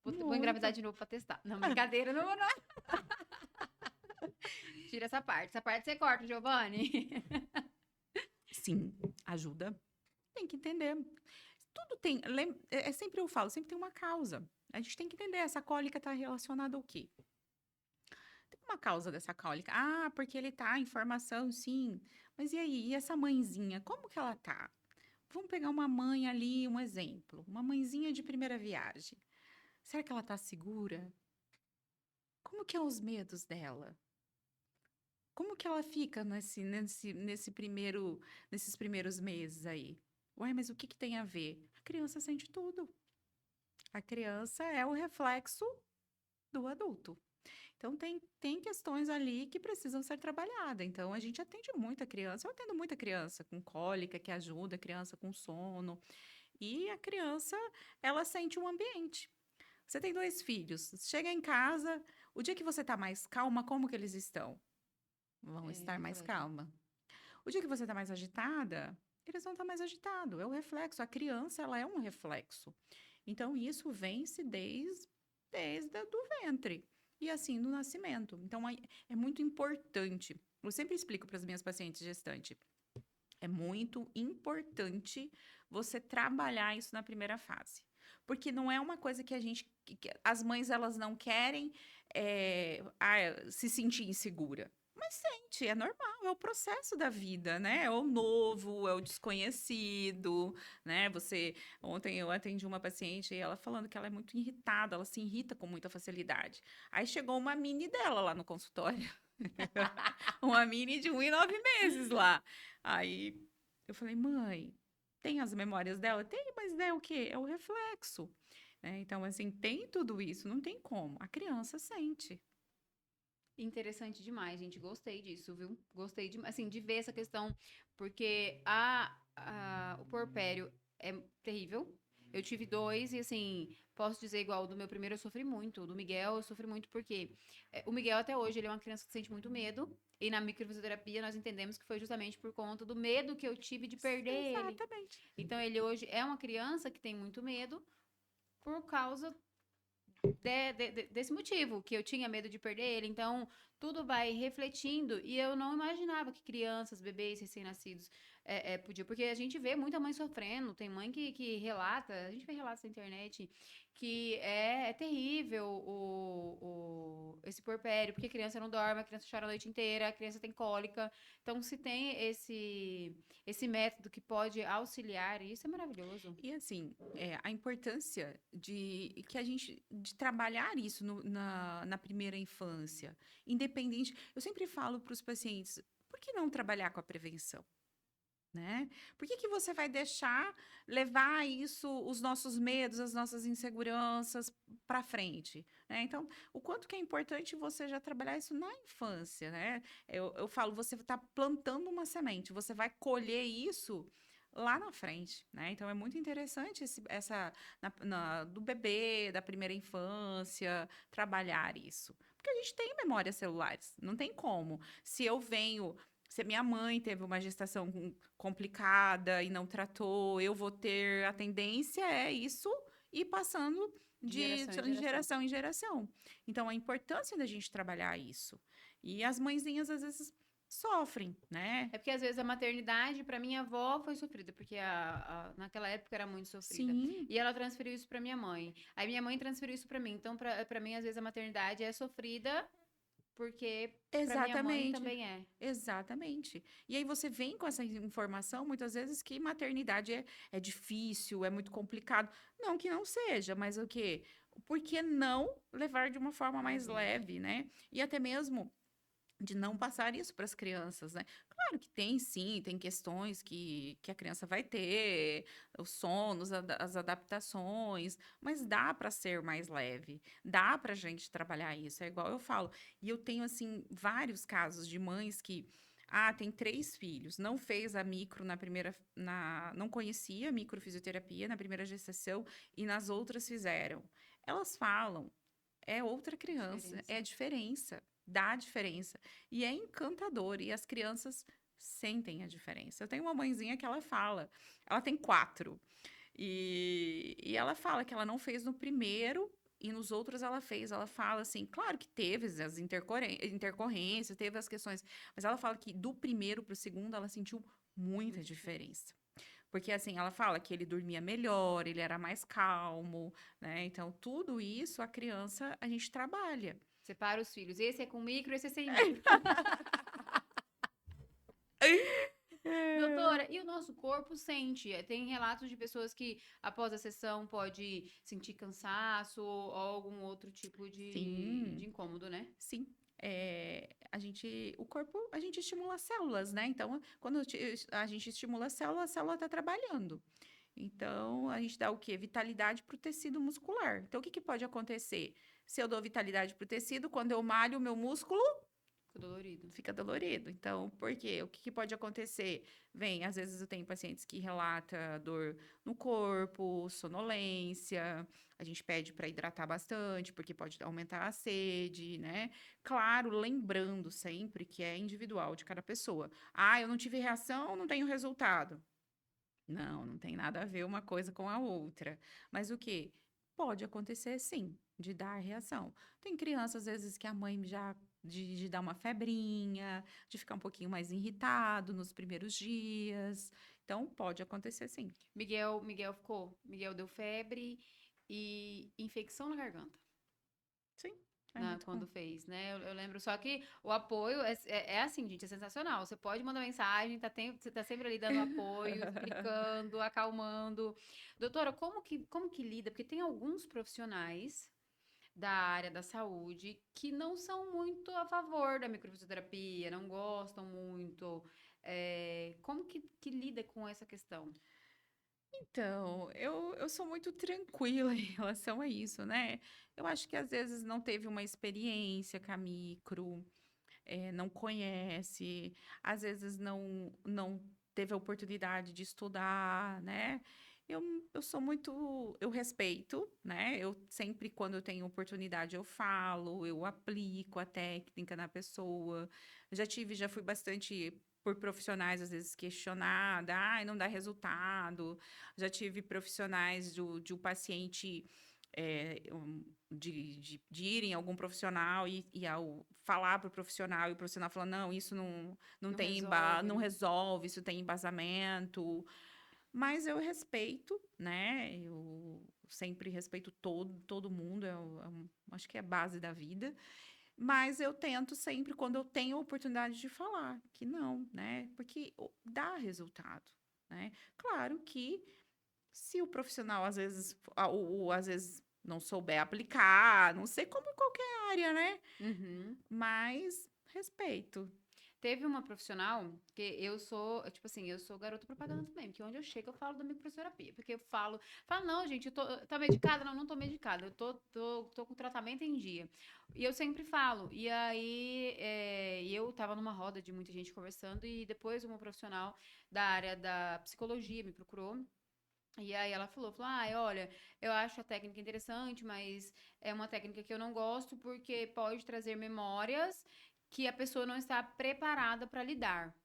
Vou engravidar Muito. de novo pra testar. Não, brincadeira, não, não. Tira essa parte. Essa parte você corta, Giovanni. Sim, ajuda. Tem que entender. Tudo tem. Sempre eu falo, sempre tem uma causa. A gente tem que entender, essa cólica está relacionada ao quê? Tem uma causa dessa cólica. Ah, porque ele tá em formação, sim. Mas e aí? E essa mãezinha, como que ela tá? Vamos pegar uma mãe ali, um exemplo. Uma mãezinha de primeira viagem. Será que ela tá segura? Como que é os medos dela? Como que ela fica nesses primeiros meses aí? Ué, mas o que que tem a ver? A criança sente tudo. A criança é o reflexo do adulto. Então, tem questões ali que precisam ser trabalhadas. Então, a gente atende muita criança. Eu atendo muita criança com cólica, que ajuda a criança com sono. E a criança, ela sente um ambiente. Você tem 2 filhos, chega em casa, o dia que você está mais calma, como que eles estão? Vão estar mais Reflete. calma. O dia que você está mais agitada, eles vão estar mais agitados. É o reflexo. A criança, ela é um reflexo. Então, isso vence desde do ventre. E assim, no nascimento. Então, é muito importante. Eu sempre explico para as minhas pacientes gestantes. É muito importante você trabalhar isso na primeira fase. Porque não é uma coisa que as mães, elas não querem se sentir insegura. Mas sente, é normal, é o processo da vida, né? É o novo, é o desconhecido, né? Ontem eu atendi uma paciente e ela falando que ela é muito irritada, ela se irrita com muita facilidade. Aí chegou uma mini dela lá no consultório. Uma mini de 1 e 9 meses lá. Aí eu falei, mãe, tem as memórias dela? Tem, mas é o quê? É o reflexo. Né? Então, assim, tem tudo isso, não tem como. A criança sente. Interessante demais, gente. Gostei disso, viu? Gostei de, assim, de ver essa questão, porque o porpério é terrível. Eu tive 2 e, assim, posso dizer igual, do meu primeiro eu sofri muito, do Miguel eu sofri muito porque o Miguel até hoje, ele é uma criança que sente muito medo e na microfisioterapia nós entendemos que foi justamente por conta do medo que eu tive de perder ele. Exatamente. Então, ele hoje é uma criança que tem muito medo por causa desse motivo, que eu tinha medo de perder ele. Então, tudo vai refletindo. E eu não imaginava que crianças, bebês recém-nascidos podiam. Porque a gente vê muita mãe sofrendo. Tem mãe que relata, a gente vê relatos na internet, que é terrível esse porpério, porque a criança não dorme, a criança chora a noite inteira, a criança tem cólica. Então, se tem esse método que pode auxiliar, isso é maravilhoso. E assim, a importância de trabalhar isso na primeira infância, independente. Eu sempre falo para os pacientes, por que não trabalhar com a prevenção? Né? Por que você vai deixar levar isso, os nossos medos, as nossas inseguranças para frente? Né? Então, o quanto que é importante você já trabalhar isso na infância, né? Eu falo, você está plantando uma semente, você vai colher isso lá na frente, né? Então, é muito interessante do bebê, da primeira infância, trabalhar isso. Porque a gente tem memórias celulares, não tem como. Se a minha mãe teve uma gestação complicada e não tratou, eu vou ter a tendência isso ir passando De de geração em geração. geração em geração. Então, a importância da gente trabalhar isso. E as mãezinhas, às vezes, sofrem, né? É porque às vezes a maternidade, para minha avó, foi sofrida, porque naquela época era muito sofrida. Sim, E ela transferiu isso para minha mãe. Aí minha mãe transferiu isso para mim. Então, para mim, às vezes a maternidade é sofrida porque para minha mãe Exatamente, também é. exatamente. E aí você vem com essa informação, muitas vezes, que maternidade é difícil, é muito complicado. Não que não seja, mas o quê? Por que não levar de uma forma mais Uhum. leve, né? E até mesmo de não passar isso para as crianças, né? Claro que tem sim, tem questões que a criança vai ter, os sonos, as adaptações, mas dá para ser mais leve, dá para a gente trabalhar isso, é igual eu falo. E eu tenho, assim, vários casos de mães que, tem 3 filhos, não fez a micro na primeira, não conhecia a microfisioterapia na primeira gestação e nas outras fizeram. Elas falam, é outra criança, é Diferença. a diferença, dá a diferença. E é encantador, e as crianças sentem a diferença. Eu tenho uma mãezinha que ela tem 4, e ela fala que ela não fez no primeiro, e nos outros ela fez. Ela fala assim, claro que teve as intercorrências, teve as questões, mas ela fala que do primeiro para o segundo ela sentiu muita Muita diferença. diferença. Porque, assim, ela fala que ele dormia melhor, ele era mais calmo, né? Então, tudo isso a criança a gente trabalha. Separa os filhos. Esse é com micro, esse é sem micro. É. Doutora, e o nosso corpo sente? Tem relatos de pessoas que após a sessão pode sentir cansaço ou algum outro tipo de Sim, incômodo, né? sim. O corpo, a gente estimula as células, né? Então, quando a gente estimula a célula está trabalhando. Então, a gente dá o quê? Vitalidade para o tecido muscular. Então, o que que pode acontecer? Se eu dou vitalidade para o tecido, quando eu malho o meu músculo, Fico dolorido. fica dolorido. Então, por quê? O que que pode acontecer? Vem, às vezes eu tenho pacientes que relata dor no corpo, sonolência. A gente pede para hidratar bastante, porque pode aumentar a sede, né? Claro, lembrando sempre que é individual de cada pessoa. Eu não tive reação, não tenho resultado. Não, não tem nada a ver uma coisa com a outra. Mas o quê? Pode acontecer sim, de dar reação. Tem criança, às vezes, que a mãe já de dar uma febrinha, de ficar um pouquinho mais irritado nos primeiros dias. Então, pode acontecer sim. Miguel deu febre e infecção na garganta. Sim, é muito comum. Quando fez, né? Eu lembro só que o apoio é assim, gente, é sensacional. Você pode mandar mensagem, você tá sempre ali dando apoio, explicando, acalmando. Doutora, como que lida? Porque tem alguns profissionais da área da saúde que não são muito a favor da microfisioterapia, não gostam muito. Como que lida com essa questão? Então, eu sou muito tranquila em relação a isso, né? Eu acho que às vezes não teve uma experiência com a micro, não conhece, às vezes não teve a oportunidade de estudar, né? Eu, eu sou muito, eu respeito, né? Eu sempre, quando eu tenho oportunidade, eu falo, eu aplico a técnica na pessoa. Já fui bastante por profissionais, às vezes, questionada, não dá resultado. Já tive profissionais de um paciente de ir em algum profissional e ao falar para o profissional, e o profissional falando, não, isso não Não tem resolve, não né? resolve, isso tem embasamento. Mas eu respeito, né? Eu sempre respeito todo mundo, acho que é a base da vida. Mas eu tento sempre, quando eu tenho a oportunidade de falar, que não, né? Porque dá resultado, né? Claro que se o profissional às vezes não souber aplicar, não sei como em qualquer área, né? Uhum. Mas respeito. Teve uma profissional que eu sou, tipo assim, eu sou garota propaganda também, porque onde eu chego eu falo da microfisioterapia, porque falo, não, gente, tá medicada? Não, não tô medicada, tô com tratamento em dia. E eu sempre falo, e aí eu tava numa roda de muita gente conversando, e depois uma profissional da área da psicologia me procurou, e aí ela falou, olha, eu acho a técnica interessante, mas é uma técnica que eu não gosto porque pode trazer memórias que a pessoa não está preparada para lidar.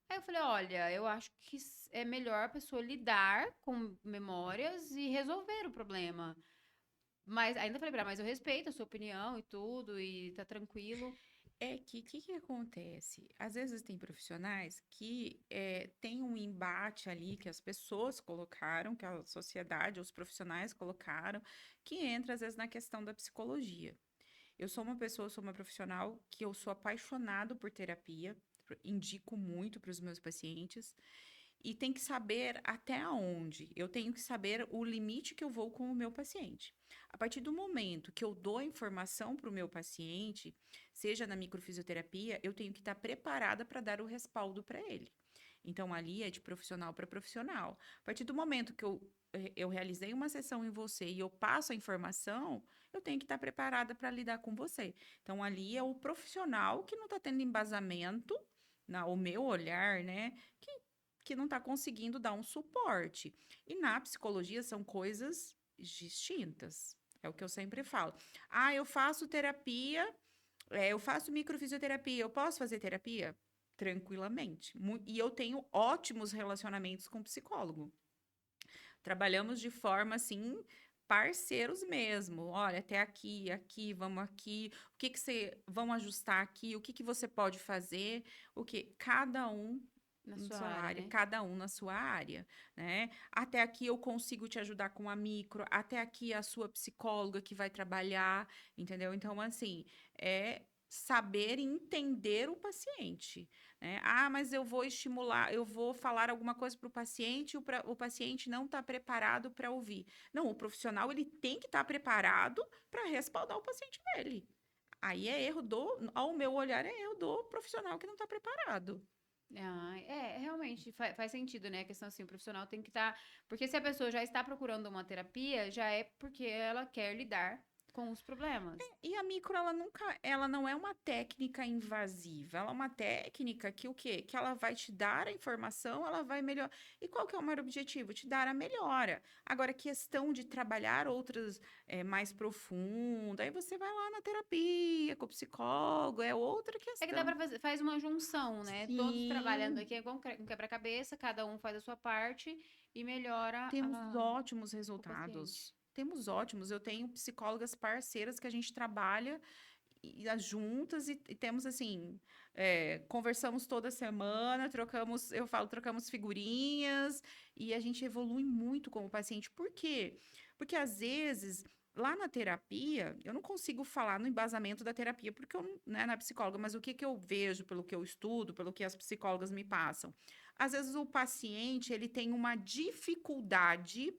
Aí eu falei, olha, eu acho que é melhor a pessoa lidar com memórias e resolver o problema. Mas ainda falei pra ela, mas eu respeito a sua opinião e tudo, e tá tranquilo. É que o que acontece? Às vezes tem profissionais que tem um embate ali que as pessoas colocaram, que a sociedade, os profissionais colocaram, que entra às vezes na questão da psicologia. Eu sou uma pessoa, sou uma profissional que eu sou apaixonado por terapia, indico muito para os meus pacientes. E tem que saber até onde. Eu tenho que saber o limite que eu vou com o meu paciente. A partir do momento que eu dou a informação para o meu paciente, seja na microfisioterapia, eu tenho que estar preparada para dar o respaldo para ele. Então, ali é de profissional para profissional. A partir do momento que eu realizei uma sessão em você e eu passo a informação, eu tenho que estar preparada para lidar com você. Então, ali é o profissional que não está tendo embasamento, o meu olhar, né? Que não está conseguindo dar um suporte. E na psicologia são coisas distintas. É o que eu sempre falo. Ah, eu faço terapia, eu faço microfisioterapia, eu posso fazer terapia? Tranquilamente. E eu tenho ótimos relacionamentos com o psicólogo. Trabalhamos de forma assim, parceiros mesmo. Olha, até aqui, aqui, vamos aqui. O que que você vamos ajustar aqui? O que que você pode fazer? O que cada um Na na sua sua área, área, né? cada um na sua área, né? Até aqui eu consigo te ajudar com a micro, até aqui a sua psicóloga que vai trabalhar, entendeu? Então, assim, é saber entender o paciente, né? Ah, mas eu vou estimular, eu vou falar alguma coisa para o paciente e o paciente não está preparado para ouvir. Não, o profissional ele tem que estar preparado para respaldar o paciente dele. Aí é erro ao meu olhar, é erro do profissional que não está preparado. Ah, realmente faz sentido, né? A questão assim, o profissional tem que estar. Porque se a pessoa já está procurando uma terapia, já é porque ela quer lidar com os problemas. E a micro, ela não é uma técnica invasiva, ela é uma técnica que o quê? Que ela vai te dar a informação, ela vai melhorar. E qual que é o maior objetivo? Te dar a melhora. Agora, questão de trabalhar outras mais profunda, aí você vai lá na terapia, com o psicólogo, é outra É que dá questão. pra fazer, faz uma junção, né? Todos trabalhando Sim, aqui é igual um quebra-cabeça, cada um faz a sua parte e melhora temos ótimos o paciente. resultados. Temos ótimos. Eu tenho psicólogas parceiras que a gente trabalha e as juntas e temos assim, conversamos toda semana, trocamos, eu falo, trocamos figurinhas e a gente evolui muito como paciente. Por quê? Porque às vezes lá na terapia, eu não consigo falar no embasamento da terapia, porque eu não é na psicóloga, mas o que que eu vejo pelo que eu estudo, pelo que as psicólogas me passam? Às vezes o paciente, ele tem uma dificuldade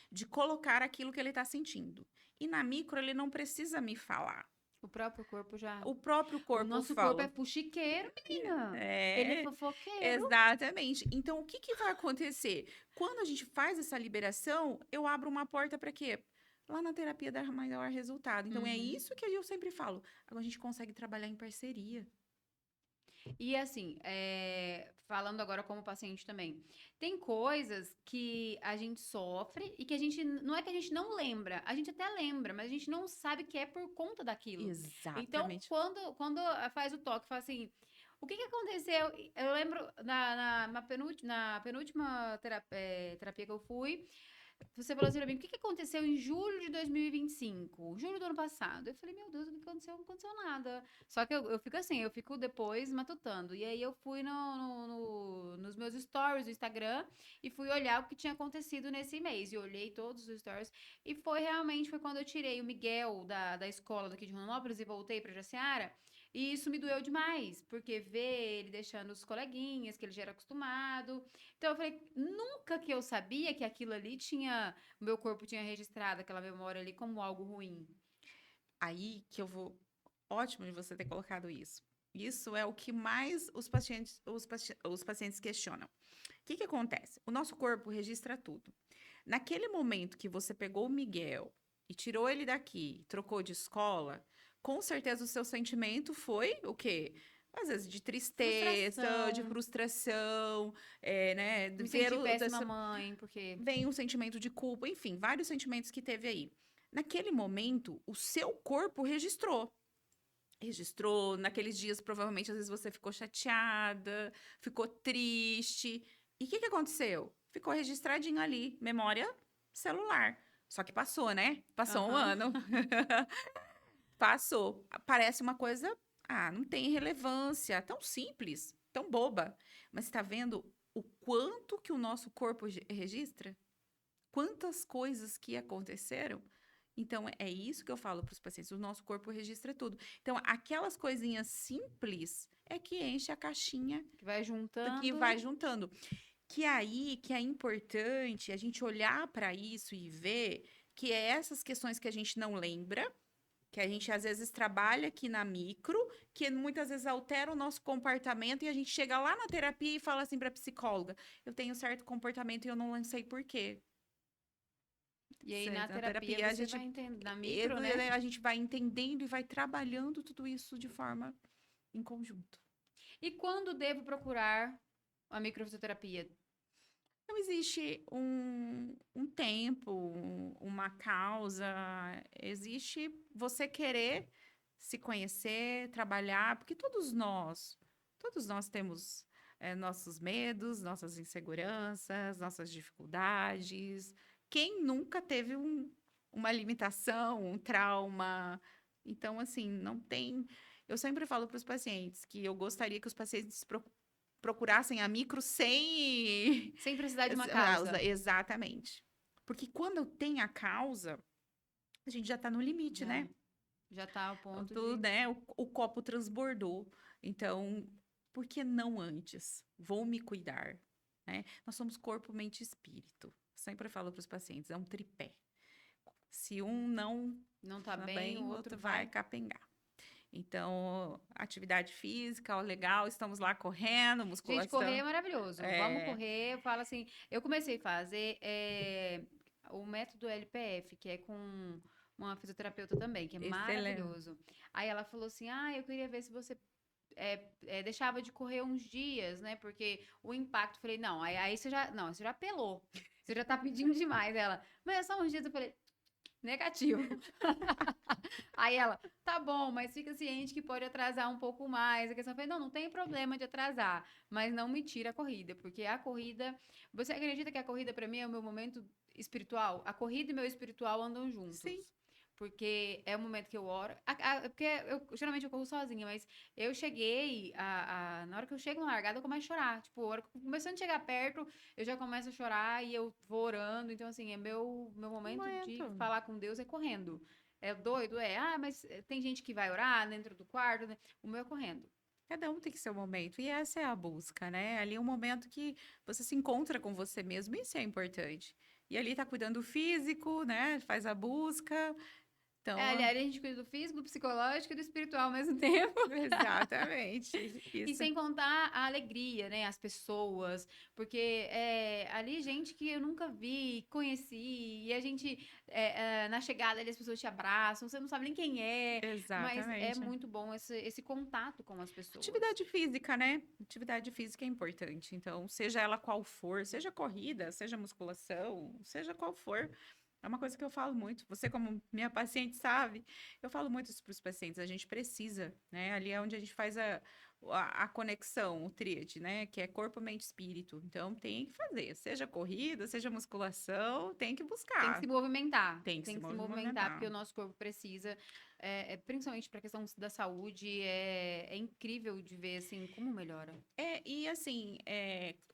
de colocar aquilo que ele está sentindo. E na micro, ele não precisa me falar. O próprio corpo já. O próprio O corpo nosso corpo é fala. fuxiqueiro, menina. Ele é É, fofoqueiro. exatamente. Então, o que que vai acontecer? Quando a gente faz essa liberação, eu abro uma porta para quê? Lá na terapia dar maior resultado. Então, é Uhum. isso que eu sempre falo. Agora, a gente consegue trabalhar em parceria. E assim, falando agora como paciente também, tem coisas que a gente sofre e que a gente, não é que a gente não lembra, a gente até lembra, mas a gente não sabe que é por conta daquilo. Então, Exatamente. quando faz o toque, fala assim, o que que aconteceu? Eu lembro na penúltima terapia que eu fui, você falou assim pra mim, o que que aconteceu em julho de 2025? Julho do ano passado. Eu falei, meu Deus, o que aconteceu? Não aconteceu nada. Só que eu fico assim, eu fico depois matutando. E aí eu fui nos meus stories do Instagram e fui olhar o que tinha acontecido nesse mês. E olhei todos os stories. E foi quando eu tirei o Miguel da escola daqui de Rondonópolis e voltei pra Jaciara. E isso me doeu demais, porque ver ele deixando os coleguinhas, que ele já era acostumado. Então eu falei, nunca que eu sabia que aquilo ali tinha, o meu corpo tinha registrado aquela memória ali como algo ruim. Aí que eu vou. Ótimo de você ter colocado isso. Isso é o que mais os pacientes questionam. O que que acontece? O nosso corpo registra tudo. Naquele momento que você pegou o Miguel e tirou ele daqui, trocou de escola, com certeza o seu sentimento foi o quê? Às vezes de tristeza, de Frustração, frustração, né? me senti péssima mãe, porque Vem um sentimento de culpa, enfim, vários sentimentos que teve aí. Naquele momento, o seu corpo registrou. Registrou, naqueles dias, provavelmente, às vezes você ficou chateada, ficou triste. E o que que aconteceu? Ficou registradinho ali, memória celular. Só que passou, né? Passou um aham. ano. Passou. Parece uma coisa, não tem relevância, tão simples, tão boba. Mas está vendo o quanto que o nosso corpo registra? Quantas coisas que aconteceram? Então, é isso que eu falo para os pacientes, o nosso corpo registra tudo. Então, aquelas coisinhas simples é que enche a caixinha Que vai que juntando. vai juntando. Que aí que é importante a gente olhar para isso e ver que é essas questões que a gente não lembra, que a gente às vezes trabalha aqui na micro, que muitas vezes altera o nosso comportamento e a gente chega lá na terapia e fala assim para a psicóloga: eu tenho certo comportamento e eu não sei por quê. E aí na Na terapia terapia você vai entender, na micro, né? a gente vai entendendo e vai trabalhando tudo isso de forma em conjunto. E quando devo procurar a microfisioterapia? Não existe um tempo, uma causa, existe você querer se conhecer, trabalhar, porque todos nós temos nossos medos, nossas inseguranças, nossas dificuldades. Quem nunca teve uma limitação, um trauma? Então, assim, não tem. Eu sempre falo para os pacientes que eu gostaria que os pacientes procurassem a micro sem Sem precisar de uma causa. exatamente. Porque quando tem a causa, a gente já está no limite, Já, né? já tá ao ponto Tudo, de. né? O copo transbordou. Então, por que não antes? Vou me cuidar, né? Nós somos corpo, mente e espírito. Sempre falo para os pacientes, é um tripé. Se um não Não tá tá bem, o bem, o outro outro vai vai. capengar. Então, atividade física, ó, legal, estamos lá correndo, Gente, correr é musculação. maravilhoso. Vamos É, correr. Eu falo assim, eu comecei a fazer o método LPF, que é com uma fisioterapeuta também, que é excelente. maravilhoso. Aí ela falou assim, eu queria ver se você deixava de correr uns dias, né? Porque o impacto, falei, não, aí você já, não, você já apelou. Você já tá pedindo demais. Ela, mas é só uns dias. Eu falei, negativo. Aí ela, tá bom, mas fica ciente que pode atrasar um pouco mais. A questão foi, não, não tem problema de atrasar, mas não me tira a corrida, porque a corrida, você acredita que a corrida para mim é o meu momento espiritual? A corrida e meu espiritual andam Sim, juntos. Porque é o momento que eu oro. Porque geralmente eu corro sozinha, mas eu cheguei. Na hora que eu chego na largada, eu começo a chorar. Tipo, a hora que começando a chegar perto, eu já começo a chorar e eu vou orando. Então, assim, é meu momento de momento. falar com Deus é correndo. É doido? É. Mas tem gente que vai orar dentro do quarto, né? O meu é correndo. Cada um tem que ser o momento. E essa é a busca, né? Ali é um momento que você se encontra com você mesmo. Isso é importante. E ali tá cuidando do físico, né? Faz a busca. Então, Aliás, a gente cuida do físico, do psicológico e do espiritual ao mesmo tempo. exatamente. E Isso. sem contar a alegria, né? As pessoas. Porque ali, gente que eu nunca vi, conheci, e a gente, na chegada ali, as pessoas te abraçam, você não sabe nem quem é, mas é Exatamente. muito bom esse contato com as pessoas. Atividade física, né? Atividade física é importante. Então, seja ela qual for, seja corrida, seja musculação, seja qual for, é uma coisa que eu falo muito. Você, como minha paciente, sabe, eu falo muito isso para os pacientes. A gente precisa, né? Ali é onde a gente faz a conexão, o tríade, né? Que é corpo, mente, espírito. Então, tem que fazer. Seja corrida, seja musculação, tem que Tem que buscar. se movimentar. Tem que Tem se que se movimentar, porque movimentar. o nosso corpo precisa, principalmente para a questão da saúde, é incrível de ver assim como melhora. E assim,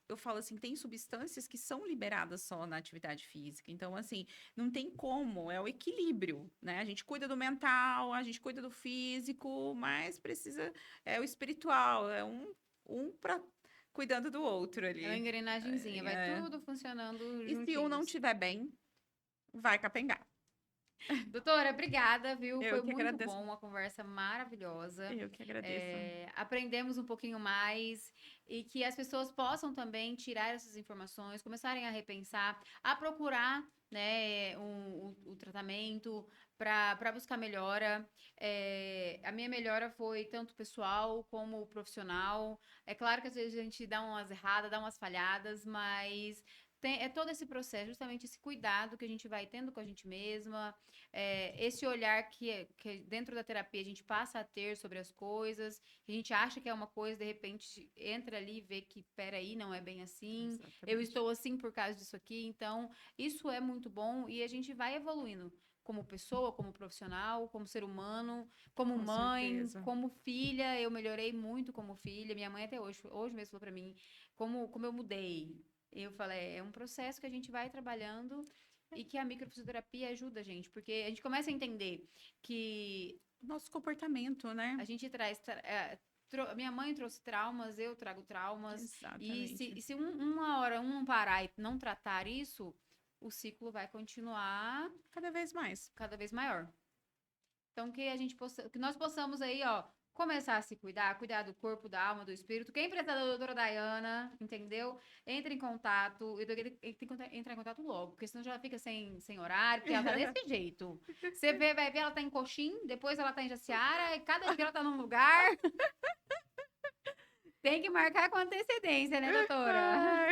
eu falo assim, tem substâncias que são liberadas só na atividade física. Então, assim, não tem como, é o equilíbrio, né? A gente cuida do mental, a gente cuida do físico, mas precisa, o espiritual, um para cuidando do outro É uma ali. engrenagenzinha, vai É. tudo funcionando E se um não juntinhos. tiver bem, vai capengar. Doutora, obrigada, viu? Eu Foi que muito agradeço. bom, uma conversa maravilhosa. Eu que agradeço. Aprendemos um pouquinho mais e que as pessoas possam também tirar essas informações, começarem a repensar, a procurar, né, o tratamento para buscar melhora. A minha melhora foi tanto pessoal como profissional. É claro que às vezes a gente dá umas erradas, dá umas falhadas, mas é todo esse processo, justamente esse cuidado que a gente vai tendo com a gente mesma, esse olhar que dentro da terapia a gente passa a ter sobre as coisas, que a gente acha que é uma coisa, de repente entra ali e vê que, peraí, não é bem assim, eu Exatamente. estou assim por causa disso aqui, então isso é muito bom e a gente vai evoluindo como pessoa, como profissional, como ser humano, como Com mãe, certeza. como filha, eu melhorei muito como filha, minha mãe até hoje mesmo falou pra mim, como eu mudei. Eu falei, é um processo que a gente vai trabalhando E que a microfisioterapia ajuda a gente, porque a gente começa a entender que Nosso comportamento, né? a gente traz. Minha mãe trouxe traumas, eu trago traumas. Exatamente. E se uma hora um não parar e não tratar isso, o ciclo vai continuar Cada vez mais. cada vez maior. Então, que nós possamos aí, ó, começar a se cuidar, cuidar do corpo, da alma, do espírito. Quem precisar da doutora Dayana, entendeu? Entre em contato. Eu tenho que entrar em contato logo, porque senão já fica sem horário, porque ela tá desse jeito. Você vai ver, ela tá em Coxim, depois ela tá em Jaciara, e cada dia ela tá num lugar. Tem que marcar com antecedência, né, doutora?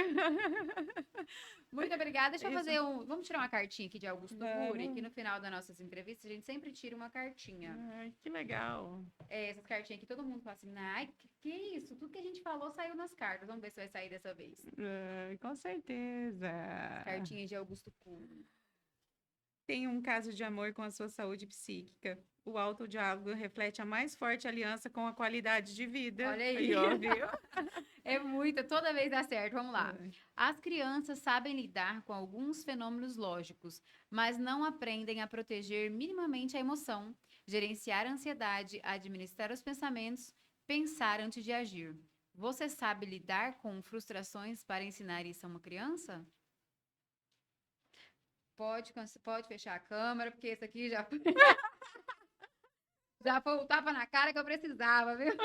Muito obrigada. Deixa eu fazer Vamos tirar uma cartinha aqui de Augusto Cury, que no final das nossas entrevistas a gente sempre tira uma cartinha. Ai, que legal. Essas cartinhas aqui, todo mundo fala assim, ai, que isso? Tudo que a gente falou saiu nas cartas. Vamos ver se vai sair dessa vez. Com certeza. Cartinhas de Augusto Cury. Tem um caso de amor com a sua saúde psíquica. O autodiálogo reflete a mais forte aliança com a qualidade de vida. Olha aí. Ó, viu? É muito, toda vez dá certo. Vamos lá. As crianças sabem lidar com alguns fenômenos lógicos, mas não aprendem a proteger minimamente a emoção, gerenciar a ansiedade, administrar os pensamentos, pensar antes de agir. Você sabe lidar com frustrações para ensinar isso a uma criança? Pode fechar a câmera, porque esse aqui já já foi o tapa na cara que eu precisava, viu?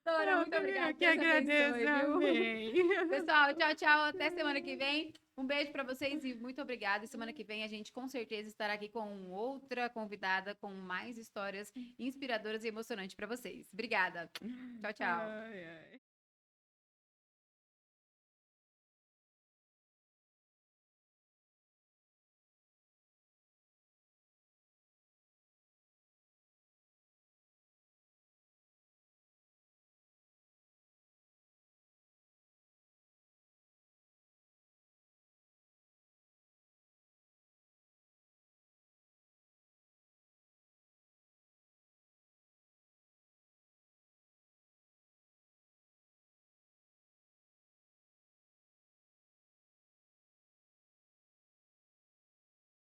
Doutora, muito obrigada. Que agradeço, viu? Pessoal, tchau, tchau. Até semana que vem. Um beijo para vocês e muito obrigada. E semana que vem a gente com certeza estará aqui com outra convidada com mais histórias inspiradoras e emocionantes para vocês. Obrigada. Tchau, tchau. Ai, ai.